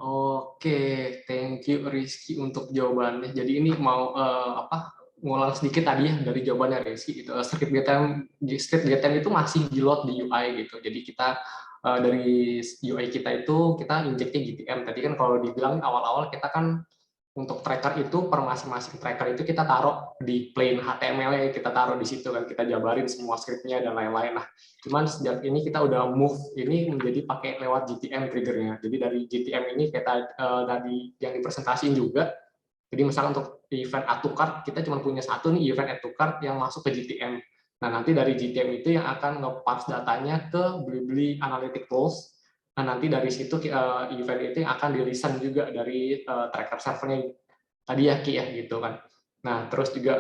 Oke, thank you Rizky untuk jawabannya. Jadi ini mau ngulang sedikit tadi ya dari jawabannya Rizky. Script GTM itu masih di load di UI gitu. Jadi kita dari UI kita itu kita injeknya GTM. Tadi kan kalau dibilang awal-awal kita kan untuk tracker itu per masing-masing tracker itu kita taruh di plain HTML-nya, kita taruh di situ kan, kita jabarin semua script-nya dan lain-lain. Nah, cuman sejak ini kita udah move ini menjadi pakai lewat GTM trigger-nya. Jadi dari GTM ini kita dari yang dipresentasiin juga. Jadi misalnya untuk event add to cart kita cuma punya satu nih event add to cart yang masuk ke GTM. Nah, nanti dari GTM itu yang akan nge-parse datanya ke Blibli Analytic Tools. Nah, nanti dari situ event itu yang akan di-listen juga dari tracker servernya tadi ya Ki ya gitu kan. Nah, terus juga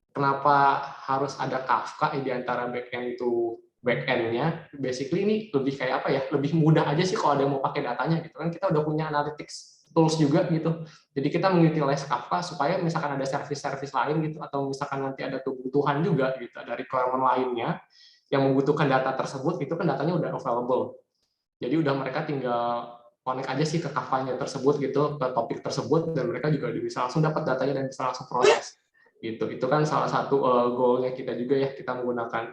kenapa harus ada Kafka di antara backend to backend-nya? Basically ini lebih kayak apa ya? Lebih mudah aja sih kalau ada yang mau pakai datanya gitu kan. Kita udah punya analytics tools juga gitu. Jadi kita mengutilize Kafka supaya misalkan ada service-service lain gitu atau misalkan nanti ada kebutuhan juga gitu dari requirement lainnya yang membutuhkan data tersebut itu kan datanya udah available. Jadi udah mereka tinggal connect aja sih ke Kafka-nya tersebut gitu, ke topik tersebut dan mereka juga bisa langsung dapat datanya dan bisa langsung proses. Gitu. Itu kan salah satu goal-nya kita juga ya, kita menggunakan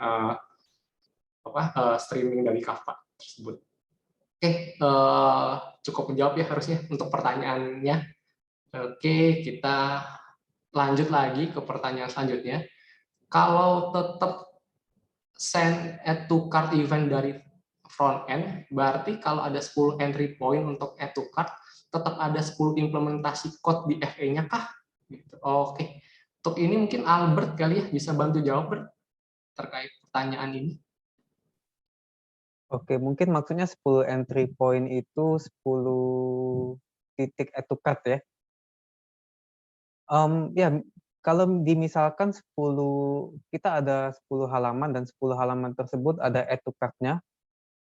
streaming dari Kafka tersebut. Oke, cukup menjawab ya harusnya untuk pertanyaannya. Oke, kita lanjut lagi ke pertanyaan selanjutnya. Kalau tetap send add to cart event dari front end, berarti kalau ada 10 entry point untuk add to cart, tetap ada 10 implementasi code di FA-nya kah? Gitu. Oke. Untuk ini mungkin Albert kali ya bisa bantu jawab Bert, terkait pertanyaan ini. Oke, mungkin maksudnya 10 entry point itu 10 titik add to cart ya. Ya, kalau dimisalkan 10, kita ada 10 halaman dan 10 halaman tersebut ada add to cart-nya.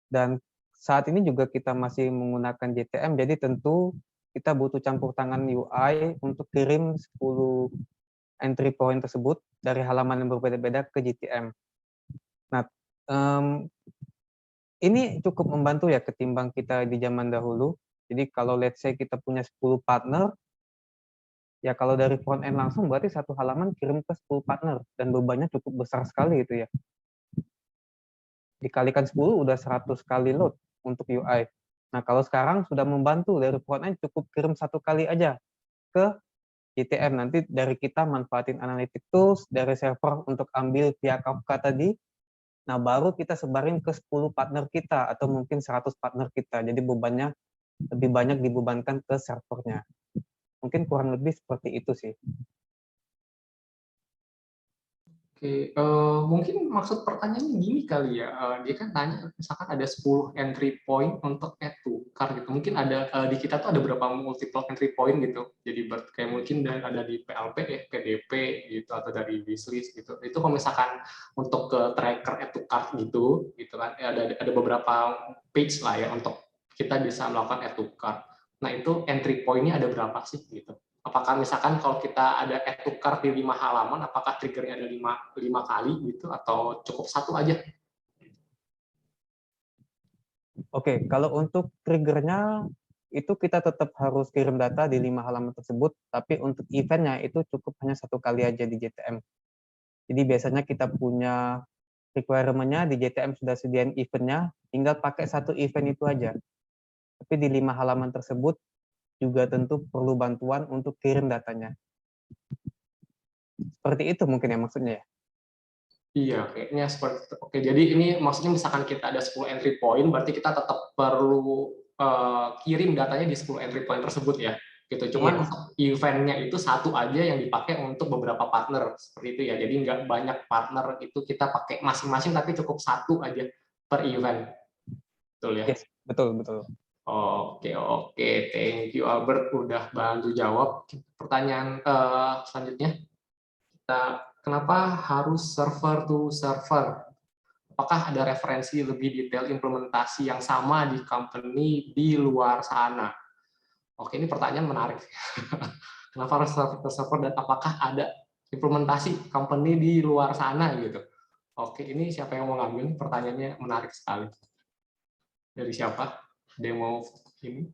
Dan saat ini juga kita masih menggunakan GTM, jadi tentu kita butuh campur tangan UI untuk kirim 10 entry point tersebut dari halaman yang berbeda-beda ke GTM. Nah, ini cukup membantu ya ketimbang kita di zaman dahulu. Jadi kalau let's say kita punya 10 partner, ya kalau dari front end langsung berarti satu halaman kirim ke 10 partner dan bebannya cukup besar sekali itu ya. Dikalikan 10 udah 100 kali load untuk UI. Nah, kalau sekarang sudah membantu dari front end cukup kirim satu kali aja ke GTM. Nanti dari kita manfaatin analytic tools dari server untuk ambil via Kafka tadi. Nah, baru kita sebarin ke 10 partner kita atau mungkin 100 partner kita. Jadi bebannya lebih banyak dibebankan ke servernya. Mungkin kurang lebih seperti itu sih. Oke, mungkin maksud pertanyaannya gini kali ya, dia kan tanya misalkan ada 10 entry point untuk add to cart gitu, mungkin ada di kita tuh ada berapa multiple entry point gitu, jadi kayak mungkin ada di PLP ya, PDP gitu atau dari wishlist gitu. Itu kalau misalkan untuk ke tracker add to cart gitu kan, ada beberapa page lah ya untuk kita bisa melakukan add to cart. Nah itu entry point-nya ada berapa sih gitu? Apakah misalkan kalau kita ada add to cart di 5 halaman, apakah triggernya ada 5 kali gitu atau cukup satu aja? Oke, kalau untuk triggernya itu kita tetap harus kirim data di 5 halaman tersebut, tapi untuk eventnya itu cukup hanya satu kali aja di GTM. Jadi biasanya kita punya requirement-nya di GTM sudah sediain event-nya, tinggal pakai satu event itu aja. Tapi di 5 halaman tersebut juga tentu perlu bantuan untuk kirim datanya. Seperti itu mungkin ya maksudnya ya. Iya, kayaknya seperti itu. Oke, jadi ini maksudnya misalkan kita ada 10 entry point, berarti kita tetap perlu kirim datanya di 10 entry point tersebut ya. Gitu. Cuman Iya. eventnya itu satu aja yang dipakai untuk beberapa partner seperti itu ya. Jadi nggak banyak partner itu kita pakai masing-masing, tapi cukup satu aja per event. Betul ya? Yes, betul, betul. Oke, thank you Albert udah bantu jawab. Pertanyaan selanjutnya, kenapa harus server to server? Apakah ada referensi lebih detail implementasi yang sama di company di luar sana? Oke, ini pertanyaan menarik. Kenapa harus server to server dan apakah ada implementasi company di luar sana gitu? Oke, ini siapa yang mau ngambil? Pertanyaannya menarik sekali. Dari siapa? Ada yang mau ini?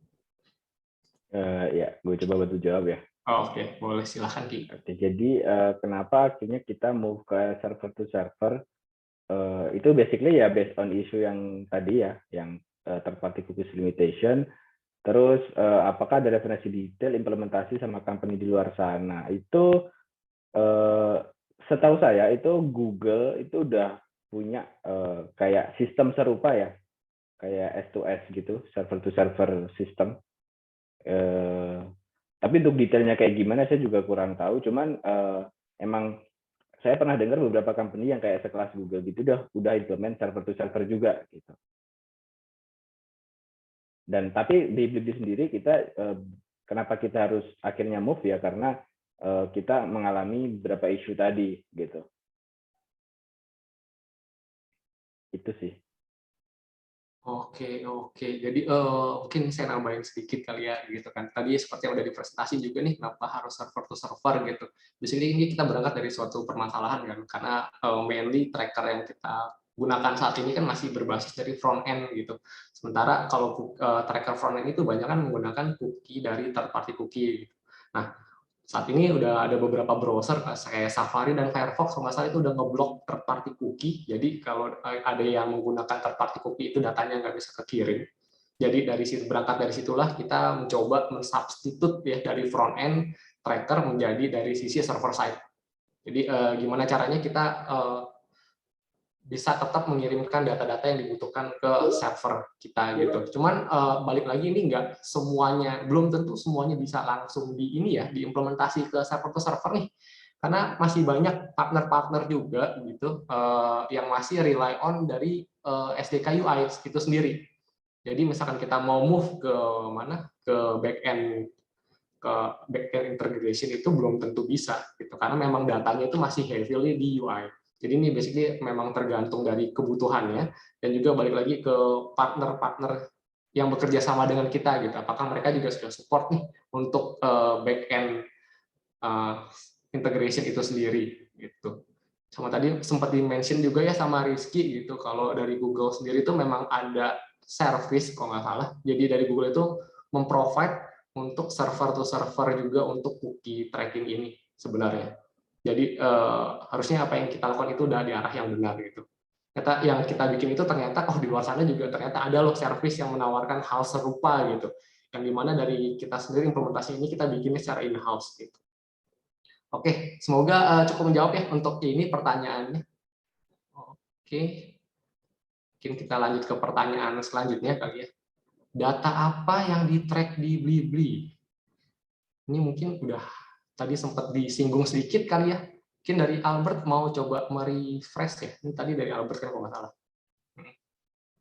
Ya, gue coba bantu jawab ya. Oke, boleh silahkan Ki. Oke, jadi kenapa akhirnya kita move ke server to server? Itu basically ya based on isu yang tadi ya, yang third party cookies limitation. Terus apakah ada referensi detail implementasi sama company di luar sana? Itu setahu saya itu Google itu udah punya kayak sistem serupa ya, kayak S2S gitu, server to server system. Tapi untuk detailnya kayak gimana saya juga kurang tahu. Cuman emang saya pernah dengar beberapa company yang kayak sekelas Google gitu udah implement server to server juga gitu. Dan tapi di Blibli sendiri kita kenapa kita harus akhirnya move ya karena kita mengalami beberapa isu tadi gitu. Itu sih. Oke, oke. Jadi mungkin saya nambahin sedikit kali ya, gitu kan. Tadi seperti yang udah dipresentasi juga nih, kenapa harus server to server gitu. Di sini ini kita berangkat dari suatu permasalahan kan, karena mainly tracker yang kita gunakan saat ini kan masih berbasis dari front end gitu. Sementara kalau tracker front end itu banyak kan menggunakan cookie dari third party cookie. Gitu. Nah, saat ini udah ada beberapa browser kayak Safari dan Firefox kalau nggak salah itu udah ngeblok third party cookie. Jadi kalau ada yang menggunakan third party cookie itu datanya nggak bisa kekirim. Jadi dari situ berangkat dari situlah kita mencoba mensubstitut ya dari front end tracker menjadi dari sisi server side. Jadi gimana caranya kita bisa tetap mengirimkan data-data yang dibutuhkan ke server kita gitu. Cuman balik lagi ini enggak semuanya, belum tentu semuanya bisa langsung di ini ya, diimplementasi ke server to server nih. Karena masih banyak partner-partner juga gitu yang masih rely on dari SDK UI itu sendiri. Jadi misalkan kita mau move ke mana? Ke backend integration itu belum tentu bisa gitu karena memang datanya itu masih heavily di UI. Jadi ini basically memang tergantung dari kebutuhannya dan juga balik lagi ke partner-partner yang bekerja sama dengan kita gitu. Apakah mereka juga sudah support nih untuk back-end integration itu sendiri gitu. Sama tadi sempat di-mention juga ya sama Rizky gitu, kalau dari Google sendiri itu memang ada service kalau nggak salah. Jadi dari Google itu memprovide untuk server to server juga untuk cookie tracking ini sebenarnya. Jadi harusnya apa yang kita lakukan itu udah di arah yang benar gitu. Ternyata yang kita bikin itu ternyata di luar sana juga ternyata ada loh service yang menawarkan hal serupa gitu. Yang dimana dari kita sendiri implementasi ini kita bikinnya secara in-house gitu. Oke, semoga cukup menjawab ya untuk ini pertanyaannya. Oke, mungkin kita lanjut ke pertanyaan selanjutnya kali ya. Data apa yang di-track di Blibli? Ini mungkin udah tadi sempat disinggung sedikit kali ya. Mungkin dari Albert mau coba merefresh ya. Ini tadi dari Albert kan kalau nggak salah.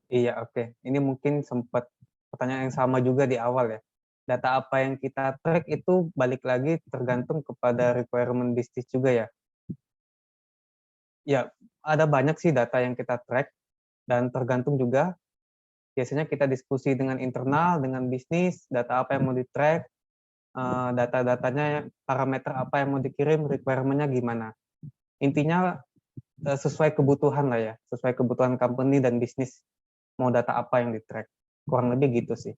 Iya, oke. Ini mungkin sempat pertanyaan yang sama juga di awal ya. Data apa yang kita track itu balik lagi tergantung kepada requirement bisnis juga ya. Ya, ada banyak sih data yang kita track dan tergantung juga. Biasanya kita diskusi dengan internal, dengan bisnis, data apa yang mau di-track, data-datanya, parameter apa yang mau dikirim, requirement-nya gimana. Intinya sesuai kebutuhan lah ya, sesuai kebutuhan company dan bisnis mau data apa yang di-track. Kurang lebih gitu sih.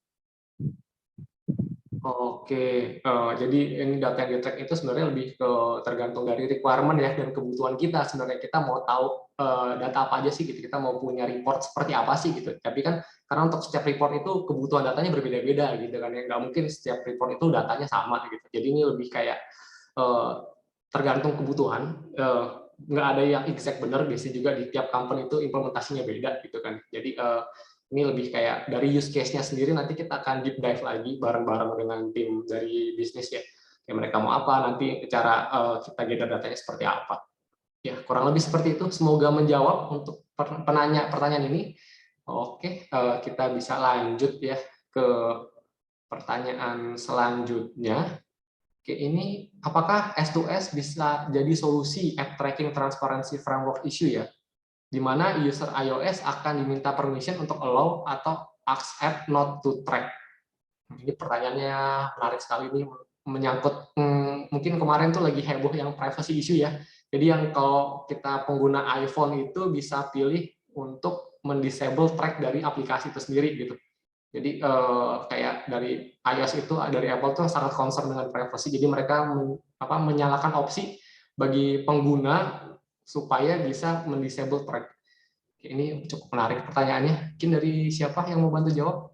Oke, jadi ini data yang di-track itu sebenarnya lebih ke tergantung dari requirement ya dan kebutuhan kita. Sebenarnya kita mau tahu data apa aja sih gitu, kita mau punya report seperti apa sih gitu. Tapi kan karena untuk setiap report itu kebutuhan datanya berbeda-beda gitu kan ya, nggak mungkin setiap report itu datanya sama gitu. Jadi ini lebih kayak tergantung kebutuhan, nggak ada yang exact benar, biasanya juga di tiap company itu implementasinya beda gitu kan. Jadi ini lebih kayak dari use case-nya sendiri nanti kita akan deep dive lagi bareng-bareng dengan tim dari bisnis ya. Kayak mereka mau apa, nanti cara kita gather datanya seperti apa. Ya, kurang lebih seperti itu. Semoga menjawab untuk penanya pertanyaan ini. Oke, kita bisa lanjut ya ke pertanyaan selanjutnya. Oke, ini apakah S2S bisa jadi solusi app tracking transparency framework issue ya? Di mana user iOS akan diminta permission untuk allow atau ask app not to track. Ini pertanyaannya menarik sekali ini menyangkut mungkin kemarin tuh lagi heboh yang privacy issue ya. Jadi yang kalau kita pengguna iPhone itu bisa pilih untuk mendisable track dari aplikasi itu sendiri gitu. Jadi kayak dari iOS itu dari Apple tuh sangat concern dengan privacy. Jadi mereka menyalakan opsi bagi pengguna supaya bisa mendisable track. Ini cukup menarik pertanyaannya. Mungkin dari siapa yang mau bantu jawab?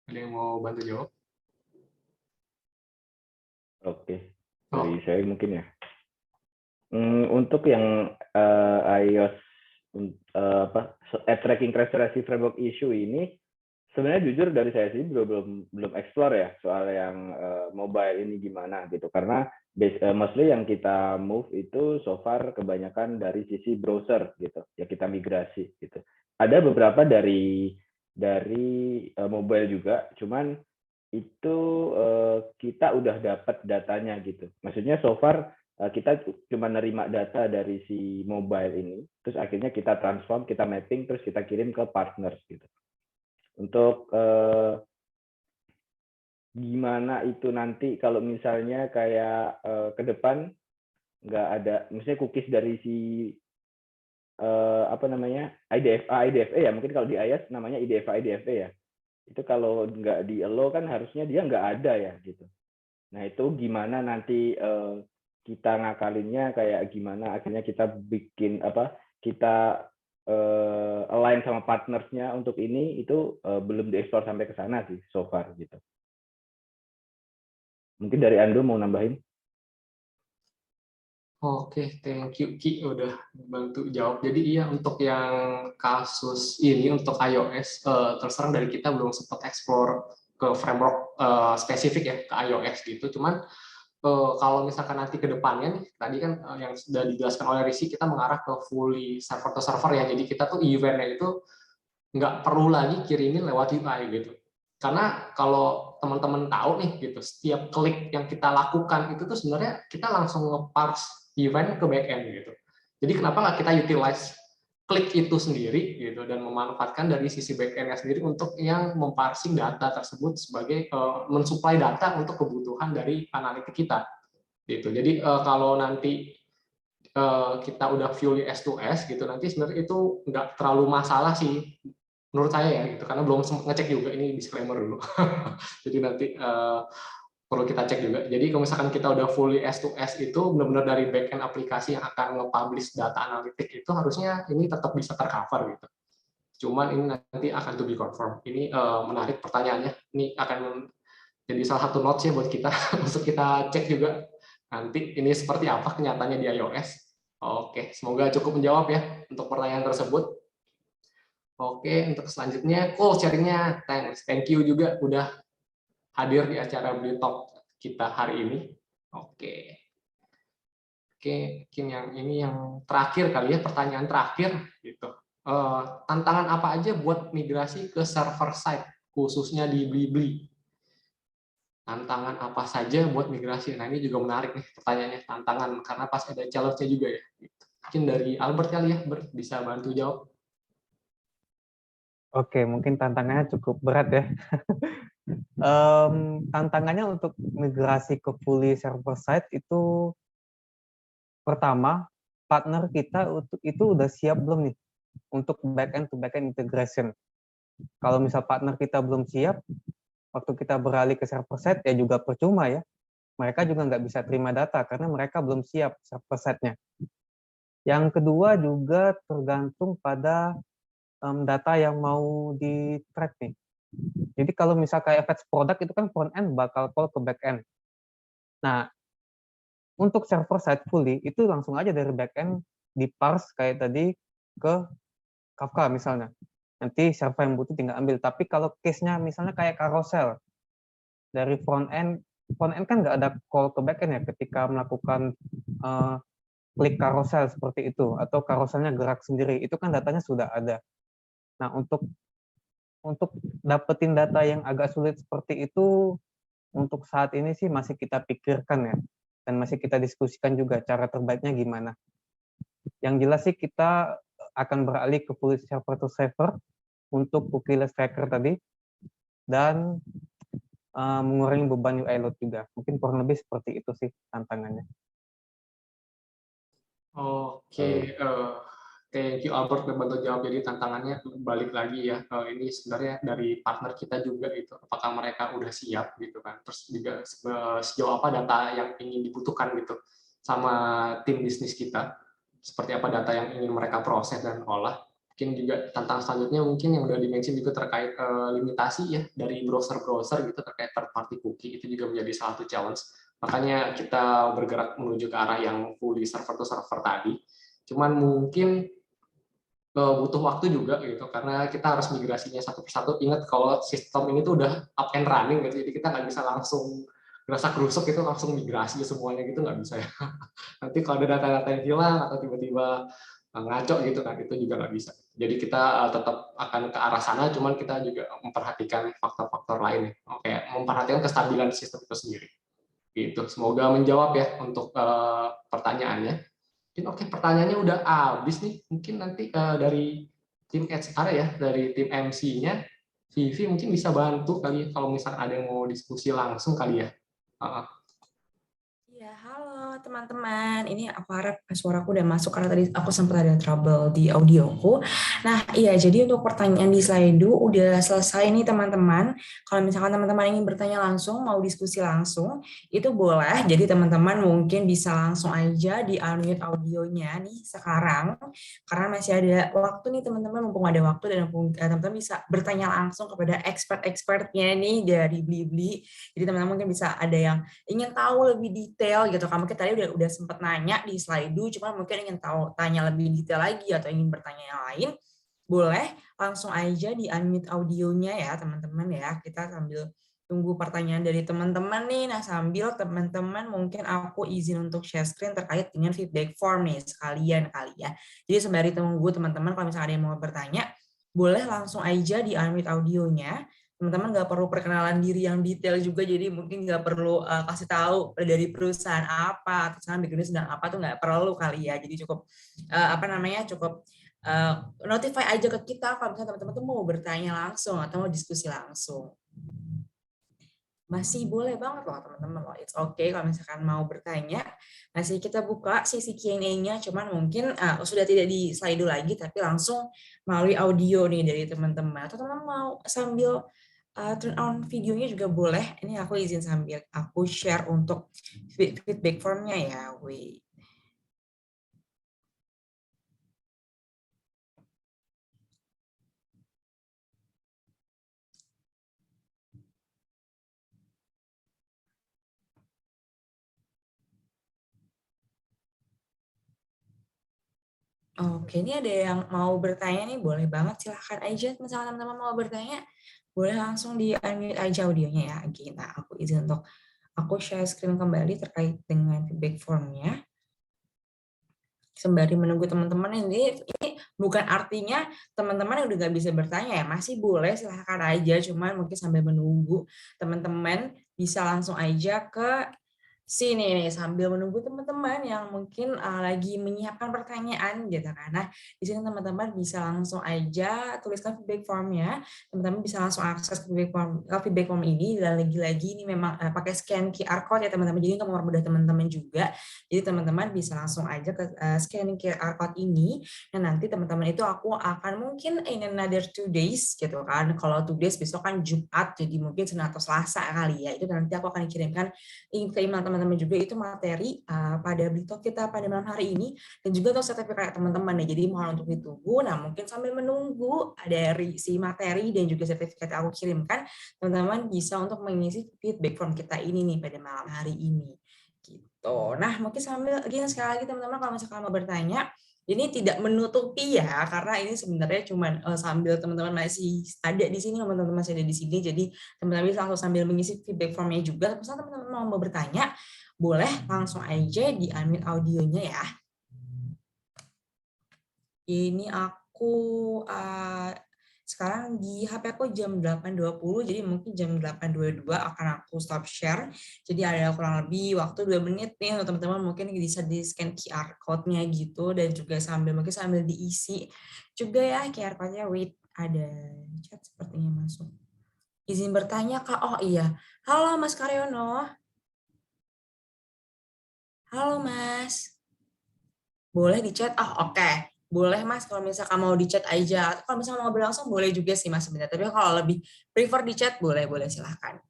Ada yang mau bantu jawab? Oke, Oh, dari saya mungkin ya. Untuk yang iOS App Tracking Crash Retrieval Framework issue ini, sebenarnya jujur dari saya sih belum explore ya soal yang mobile ini gimana gitu, karena mostly yang kita move itu so far kebanyakan dari sisi browser gitu ya, kita migrasi gitu. Ada beberapa dari mobile juga, cuman itu kita udah dapat datanya gitu. Maksudnya so far kita cuma nerima data dari si mobile ini, terus akhirnya kita transform, kita mapping, terus kita kirim ke partners gitu. Untuk gimana itu nanti kalau misalnya kayak ke depan nggak ada, misalnya cookies dari si apa namanya IDFA ya, mungkin kalau di iOS namanya IDFA ya. Itu kalau nggak di allow kan harusnya dia nggak ada ya gitu. Nah itu gimana nanti kita ngakalinnya kayak gimana, akhirnya kita bikin kita align sama partnersnya untuk ini, itu belum dieksplor sampai ke sana sih so far gitu. Mungkin dari Ando mau nambahin? Oke, thank you Ki udah bantu jawab. Jadi iya, untuk yang kasus ini untuk iOS, terus terang dari kita belum sempat explore ke framework spesifik ya ke iOS gitu. Cuman kalau misalkan nanti ke depannya nih, tadi kan yang sudah dijelaskan oleh Rizky, kita mengarah ke fully server to server ya. Jadi kita tuh eventnya itu nggak perlu lagi kirimin lewat UI gitu. Karena kalau teman-teman tahu nih gitu, setiap klik yang kita lakukan itu tuh sebenarnya kita langsung nge-parse event ke backend gitu. Jadi kenapa nggak kita utilize klik itu sendiri gitu dan memanfaatkan dari sisi backend-nya sendiri untuk yang memparsing data tersebut sebagai mensuplai data untuk kebutuhan dari analitik kita gitu. Jadi kalau nanti kita udah fully S2S gitu, nanti sebenarnya itu nggak terlalu masalah sih menurut saya ya gitu, karena belum sempat ngecek juga, ini disclaimer dulu. Jadi nanti perlu kita cek juga. Jadi kalau misalkan kita udah fully S2S itu benar-benar dari backend aplikasi yang akan nge-publish data analitik itu harusnya ini tetap bisa tercover gitu. Cuman ini nanti akan to be confirmed. Ini menarik pertanyaannya. Ini akan jadi salah satu notes ya buat kita untuk kita cek juga nanti ini seperti apa kenyataannya di iOS. Oke, semoga cukup menjawab ya untuk pertanyaan tersebut. Oke, untuk selanjutnya, sharingnya, thank you juga udah hadir di acara Blue Talk kita hari ini. Oke, mungkin yang ini yang terakhir kali ya, pertanyaan terakhir gitu. Tantangan apa aja buat migrasi ke server side, khususnya di Blibli? Tantangan apa saja buat migrasi? Nah ini juga menarik nih pertanyaannya, tantangan, karena pas ada challenge-nya juga ya. Gitu. Mungkin dari Albert kali ya, bisa bantu jawab. Oke, mungkin tantangannya cukup berat ya. Tantangannya untuk migrasi ke fully server side itu, pertama, partner kita itu udah siap belum nih untuk back-end to back-end integration. Kalau misal partner kita belum siap, waktu kita beralih ke server side ya juga percuma ya. Mereka juga nggak bisa terima data karena mereka belum siap server side-nya. Yang kedua juga tergantung pada data yang mau di-track nih. Jadi kalau misal kayak fetch product itu kan front end bakal call ke back end. Nah, untuk server side fully itu langsung aja dari back end di parse kayak tadi ke Kafka misalnya. Nanti server yang butuh tinggal ambil. Tapi kalau case-nya misalnya kayak carousel dari front end kan nggak ada call ke back end ya ketika melakukan klik carousel seperti itu atau carouselnya gerak sendiri, itu kan datanya sudah ada. Nah, untuk dapetin data yang agak sulit seperti itu untuk saat ini sih masih kita pikirkan ya, dan masih kita diskusikan juga cara terbaiknya gimana. Yang jelas sih kita akan beralih ke full server to server untuk cookieless tracker tadi, dan mengurangi beban UI load juga. Mungkin kurang lebih seperti itu sih tantangannya. Oke, thank you Albert udah bantu jawab. Jadi tantangannya balik lagi ya, ini sebenarnya dari partner kita juga gitu, apakah mereka udah siap gitu kan, terus juga sejauh apa data yang ingin dibutuhkan gitu sama tim bisnis kita, seperti apa data yang ingin mereka proses dan olah. Mungkin juga tantangan selanjutnya mungkin yang udah dimention juga terkait limitasi ya dari browser-browser gitu terkait third party cookie, itu juga menjadi salah satu challenge. Makanya kita bergerak menuju ke arah yang fully server to server tadi. Cuman mungkin butuh waktu juga gitu karena kita harus migrasinya satu persatu. Ingat kalau sistem ini tuh udah up and running gitu, jadi kita nggak bisa langsung gerasa gerusuk itu langsung migrasi semuanya gitu, nggak bisa ya. Nanti kalau ada data-data yang hilang atau tiba-tiba ngaco gitu kan, itu juga nggak bisa. Jadi kita tetap akan ke arah sana, cuman kita juga memperhatikan faktor-faktor lain, kayak memperhatikan kestabilan sistem itu sendiri. Gitu. Semoga menjawab ya untuk pertanyaannya. Mungkin oke, pertanyaannya udah habis nih. Mungkin nanti dari tim HR ya, dari tim MC-nya, Vivi mungkin bisa bantu kali kalau misalnya ada yang mau diskusi langsung kali ya. Ya, halo teman-teman. Ini aku harap suaraku udah masuk karena tadi aku sempat ada trouble di audioku. Nah, iya, jadi untuk pertanyaan di Slido udah selesai nih teman-teman. Kalau misalkan teman-teman ingin bertanya langsung, mau diskusi langsung, itu boleh. Jadi teman-teman mungkin bisa langsung aja di unmute audionya nih sekarang. Karena masih ada waktu nih teman-teman, mumpung ada waktu dan teman-teman bisa bertanya langsung kepada expert-expertnya nih dari Blibli. Jadi teman-teman mungkin bisa ada yang ingin tahu lebih detail gitu. Kamu kita tadi udah sempat nanya di slide, cuma mungkin ingin tahu tanya lebih detail lagi atau ingin bertanya yang lain, boleh langsung aja di unmute audionya ya teman-teman ya. Kita sambil tunggu pertanyaan dari teman-teman nih. Nah, sambil teman-teman mungkin aku izin untuk share screen terkait dengan feedback form nih sekalian kali ya. Jadi sembari tunggu teman-teman, kalau misalnya ada yang mau bertanya, boleh langsung aja di unmute audionya. Teman-teman nggak perlu perkenalan diri yang detail juga, jadi mungkin nggak perlu kasih tahu dari perusahaan apa atau misalnya background sedang apa tuh nggak perlu kali ya. Jadi cukup cukup notify aja ke kita kalau misalnya teman-teman tuh mau bertanya langsung atau mau diskusi langsung. Masih boleh banget loh teman-teman loh, it's okay kalau misalkan mau bertanya. Masih kita buka sisi Q&A-nya, cuman mungkin sudah tidak di slide lagi tapi langsung melalui audio nih dari teman-teman. Atau teman-teman mau sambil turn on videonya juga boleh. Ini aku izin sambil aku share untuk feedback formnya ya. Wait. Oke, ini ada yang mau bertanya nih, boleh banget silahkan aja. Misalnya teman-teman mau bertanya, boleh langsung di unmute aja audionya ya. Nah, aku izin untuk aku share screen kembali terkait dengan feedback formnya. Sembari menunggu teman-teman ini bukan artinya teman-teman udah nggak bisa bertanya ya, masih boleh silahkan aja, cuman mungkin sambil menunggu teman-teman bisa langsung aja ke sini nih sambil menunggu teman-teman yang mungkin lagi menyiapkan pertanyaan gitu kan. Nah, di sini teman-teman bisa langsung aja tuliskan feedback formnya. Teman-teman bisa langsung akses feedback form ini, dan lagi-lagi ini memang pakai scan QR code ya teman-teman. Jadi untuk mempermudah teman-teman juga. Jadi teman-teman bisa langsung aja ke scanning QR code ini. Dan nanti teman-teman itu aku akan mungkin in another 2 days gitu kan. Kalau 2 days besok kan Jumat, jadi mungkin Senin atau Selasa kali ya. Itu nanti aku akan kirimkan ke email teman-teman juga itu materi pada Blitalk kita pada malam hari ini, dan juga untuk sertifikat teman-teman ya. Jadi mohon untuk ditunggu. Nah, mungkin sambil menunggu dari si materi dan juga sertifikat yang aku kirimkan, teman-teman bisa untuk mengisi feedback form kita ini nih pada malam hari ini. Gitu. Nah, mungkin sambil sekali lagi teman-teman kalau misalkan mau bertanya, ini tidak menutupi ya, karena ini sebenarnya cuma sambil teman-teman masih ada di sini, teman-teman masih ada di sini, jadi teman-teman bisa langsung sambil mengisi feedback formnya juga. Misalnya teman-teman mau bertanya, boleh langsung aja di unmute audionya ya. Ini aku sekarang di HP aku jam 8.20, jadi mungkin jam 8.22 akan aku stop share. Jadi ada kurang lebih waktu 2 menit nih untuk teman-teman, mungkin bisa di scan QR code-nya gitu, dan juga mungkin sambil diisi juga ya QR code-nya. Wait, ada chat sepertinya masuk. Izin bertanya Kak. Oh iya, halo Mas Karyono. Halo Mas. Boleh di chat? Oh oke. Boleh Mas, kalau misalkan mau di chat aja. Atau kalau misalkan mau berlangsung boleh juga sih Mas sebenarnya. Tapi kalau lebih prefer di chat, boleh silahkan.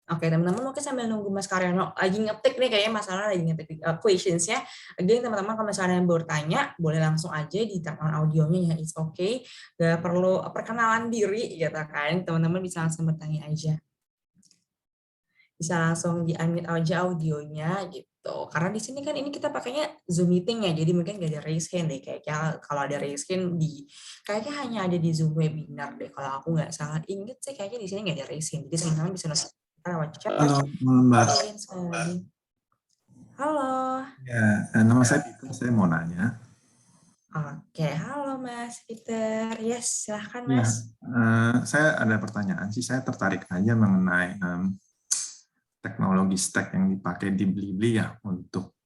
Oke, teman-teman mungkin sambil nunggu Mas Karyono lagi ngetik nih, kayaknya Mas Karyono lagi ngetik questions-nya. Again, teman-teman kalau misalnya yang bertanya, boleh langsung aja di turn on audionya ya, it's okay. Gak perlu perkenalan diri gitu kan, teman-teman bisa langsung bertanya aja. Bisa langsung di-unmute aja audionya gitu. Karena di sini kan ini kita pakainya Zoom meeting ya, jadi mungkin gak ada raise hand deh. Kayaknya kalau ada raise hand kayaknya hanya ada di Zoom webinar deh. Kalau aku nggak salah inget sih, kayaknya di sini nggak ada raise hand. Jadi teman-teman bisa notifikasi kita lewat chat. Halo, Mbak. Halo. Ya, nama saya Peter. Saya mau nanya. Oke, halo Mas Peter. Yes, silahkan Ya, Mas. saya ada pertanyaan sih. Saya tertarik aja mengenai teknologi stack yang dipakai di Blibli ya untuk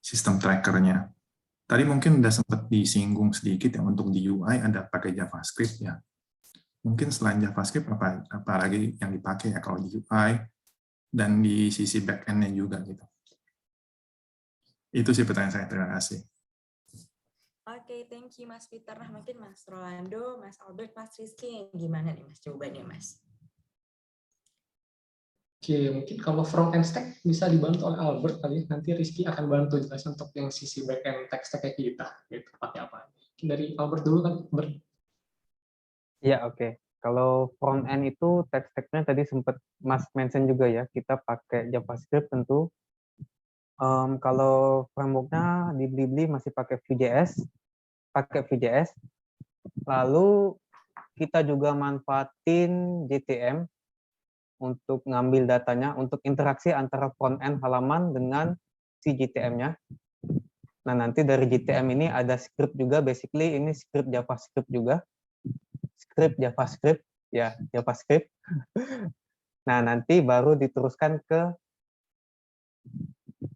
sistem trackernya. Tadi mungkin udah sempat disinggung sedikit ya, untuk di UI ada pakai JavaScript ya. Mungkin selain JavaScript apa lagi yang dipakai ya kalau di UI dan di sisi back-end-nya juga gitu. Itu sih pertanyaan saya. Terima kasih. Oke, thank you Mas Peter. Nah, mungkin Mas Rolando, Mas Albert, Mas Rizky, gimana nih Mas jawabannya Mas? Oke, mungkin kalau front end stack bisa dibantu oleh Albert kali ya. Nanti Rizky akan bantu jelasin untuk yang sisi back end tech stack kayak kita, gitu, pakai apa. Mungkin dari Albert dulu kan, Albert. Ya, oke. Kalau front end itu tech stack-nya tadi sempat Mas mention juga ya, kita pakai JavaScript tentu. Kalau framework-nya di Blibli masih pakai Vue.js, Lalu kita juga manfaatin GTM untuk ngambil datanya, untuk interaksi antara front end halaman dengan si GTM-nya. Nah, nanti dari GTM ini ada script juga, basically ini script JavaScript juga. Script JavaScript, ya JavaScript. Nah, nanti baru diteruskan ke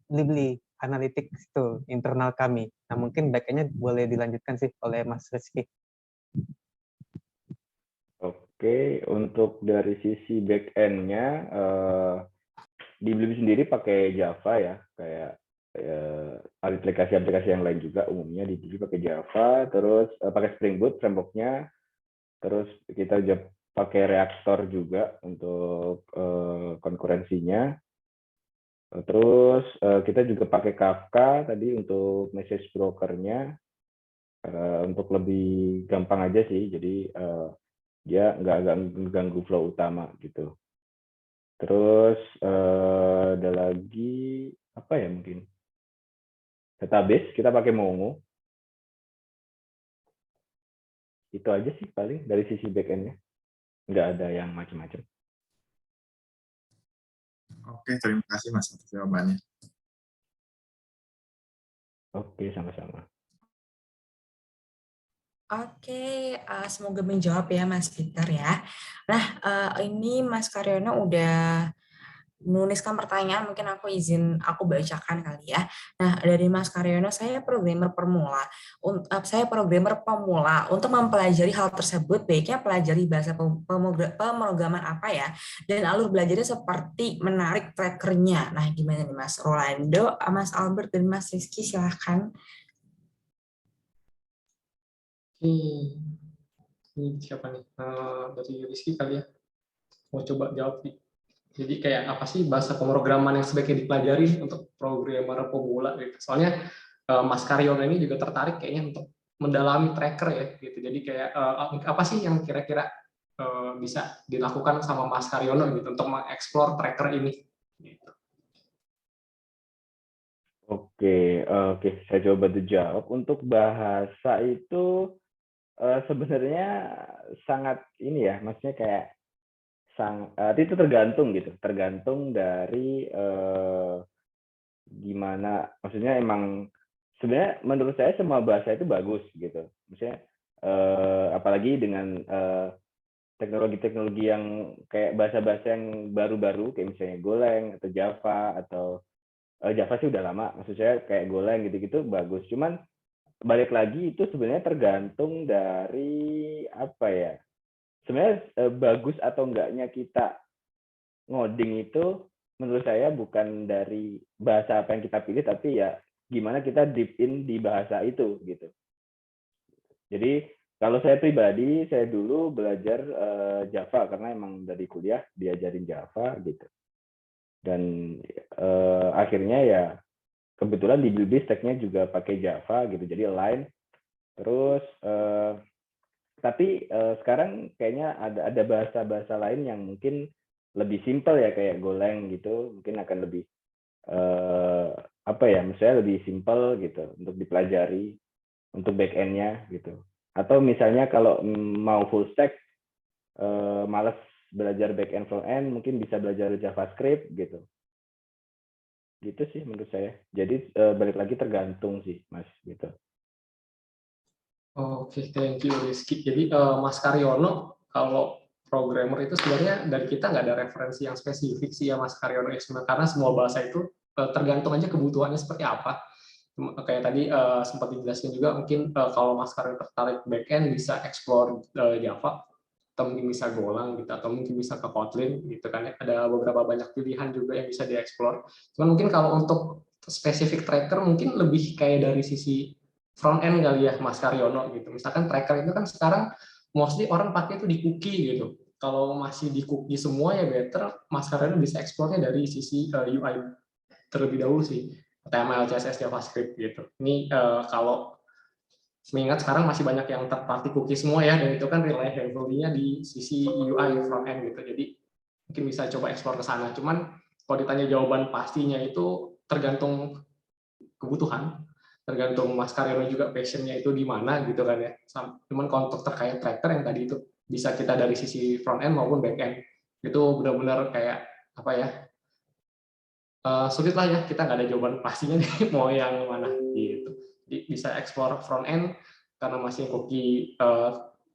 Blibli Analytics itu, internal kami. Nah, mungkin back-end-nya boleh dilanjutkan sih oleh Mas Rizky. Oke, untuk dari sisi back-end-nya, di Blibli sendiri pakai Java ya, kayak aplikasi-aplikasi yang lain juga umumnya di Blibli pakai Java, terus pakai Spring Boot framework-nya, terus kita pakai Reactor juga untuk konkurensinya. Terus kita juga pakai Kafka tadi untuk message broker-nya, untuk lebih gampang aja sih, jadi dia nggak ganggu flow utama gitu. Terus ada lagi apa ya, mungkin database kita pakai Mongo. Itu aja sih paling dari sisi backend-nya, nggak ada yang macam-macam. Oke, terima kasih Mas atas jawabannya. Oke, sama-sama. Oke, semoga menjawab ya Mas Peter ya. Nah, ini Mas Karyono udah menuliskan pertanyaan, mungkin aku bacakan kali ya. Nah, dari Mas Karyono, saya programmer pemula. Untuk mempelajari hal tersebut, baiknya pelajari bahasa pemrograman apa ya, dan alur belajarnya seperti menarik trackernya. Nah, gimana nih Mas Rolando, Mas Albert, dan Mas Rizky, silahkan. Ini siapa nih? Dari Rizky kali ya. Mau coba jawab nih. Jadi kayak apa sih bahasa pemrograman yang sebaiknya dipelajari untuk programmer pemula gitu. Soalnya Mas Karyono ini juga tertarik kayaknya untuk mendalami tracker ya gitu. Jadi kayak apa sih yang kira-kira bisa dilakukan sama Mas Karyono gitu untuk mengeksplor tracker ini gitu. Oke, saya coba jawab. Untuk bahasa itu sebenarnya sangat ini ya, maksudnya kayak itu tergantung gitu, tergantung dari gimana, maksudnya emang sebenarnya menurut saya semua bahasa itu bagus gitu, maksudnya apalagi dengan teknologi-teknologi yang kayak bahasa-bahasa yang baru-baru kayak misalnya Golang atau Java atau Java sih udah lama, maksud saya kayak Golang gitu-gitu bagus, cuman balik lagi itu sebenarnya tergantung dari apa ya, sebenarnya bagus atau enggaknya kita ngoding itu menurut saya bukan dari bahasa apa yang kita pilih, tapi ya gimana kita deep in di bahasa itu gitu. Jadi Kalau saya pribadi, saya dulu belajar Java karena emang dari kuliah diajarin Java gitu. Dan akhirnya ya kebetulan di Blibli stack-nya juga pakai Java gitu, jadi align. Terus tapi sekarang kayaknya ada bahasa-bahasa lain yang mungkin lebih simpel ya, kayak Golang gitu, mungkin akan lebih apa ya, misalnya lebih simpel gitu untuk dipelajari untuk back-end-nya gitu. Atau misalnya kalau mau full stack, malas belajar back-end front-end, mungkin bisa belajar JavaScript gitu. Gitu sih menurut saya. Jadi balik lagi tergantung sih, Mas, gitu. Oke, thank you Rizky. Jadi Mas Karyono, kalau programmer itu sebenarnya dari kita nggak ada referensi yang spesifik sih ya Mas Karyono, karena semua bahasa itu tergantung aja kebutuhannya seperti apa. Kayak tadi sempat dijelaskan juga, mungkin kalau Mas Karyono tertarik backend bisa explore Java, atau mungkin bisa Golang gitu, atau mungkin bisa ke Kotlin gitu kan. Ada beberapa banyak pilihan juga yang bisa dieksplor. Cuman mungkin kalau untuk spesifik tracker mungkin lebih kayak dari sisi front end kali ya Mas Karyono gitu. Misalkan tracker itu kan sekarang mostly orang pakai itu di cookie gitu. Kalau masih di cookie semua ya better Mas Karyono bisa eksplornya dari sisi UI terlebih dahulu sih. HTML, CSS, JavaScript gitu. Ini kalau mengingat sekarang masih banyak yang third party cookie semua ya, dan itu kan rely heavily-nya di sisi UI front end gitu. Jadi mungkin bisa coba eksplor ke sana. Cuman kalau ditanya jawaban pastinya itu tergantung kebutuhan, tergantung Mas Karyono juga passionnya itu di mana gitu kan ya. Cuman kalau untuk terkait tracker yang tadi itu bisa kita dari sisi front end maupun back end, itu benar-benar kayak apa ya, sulit lah ya, kita nggak ada jawaban pastinya nih mau yang mana gitu. Jadi bisa explore front end karena masih cookie,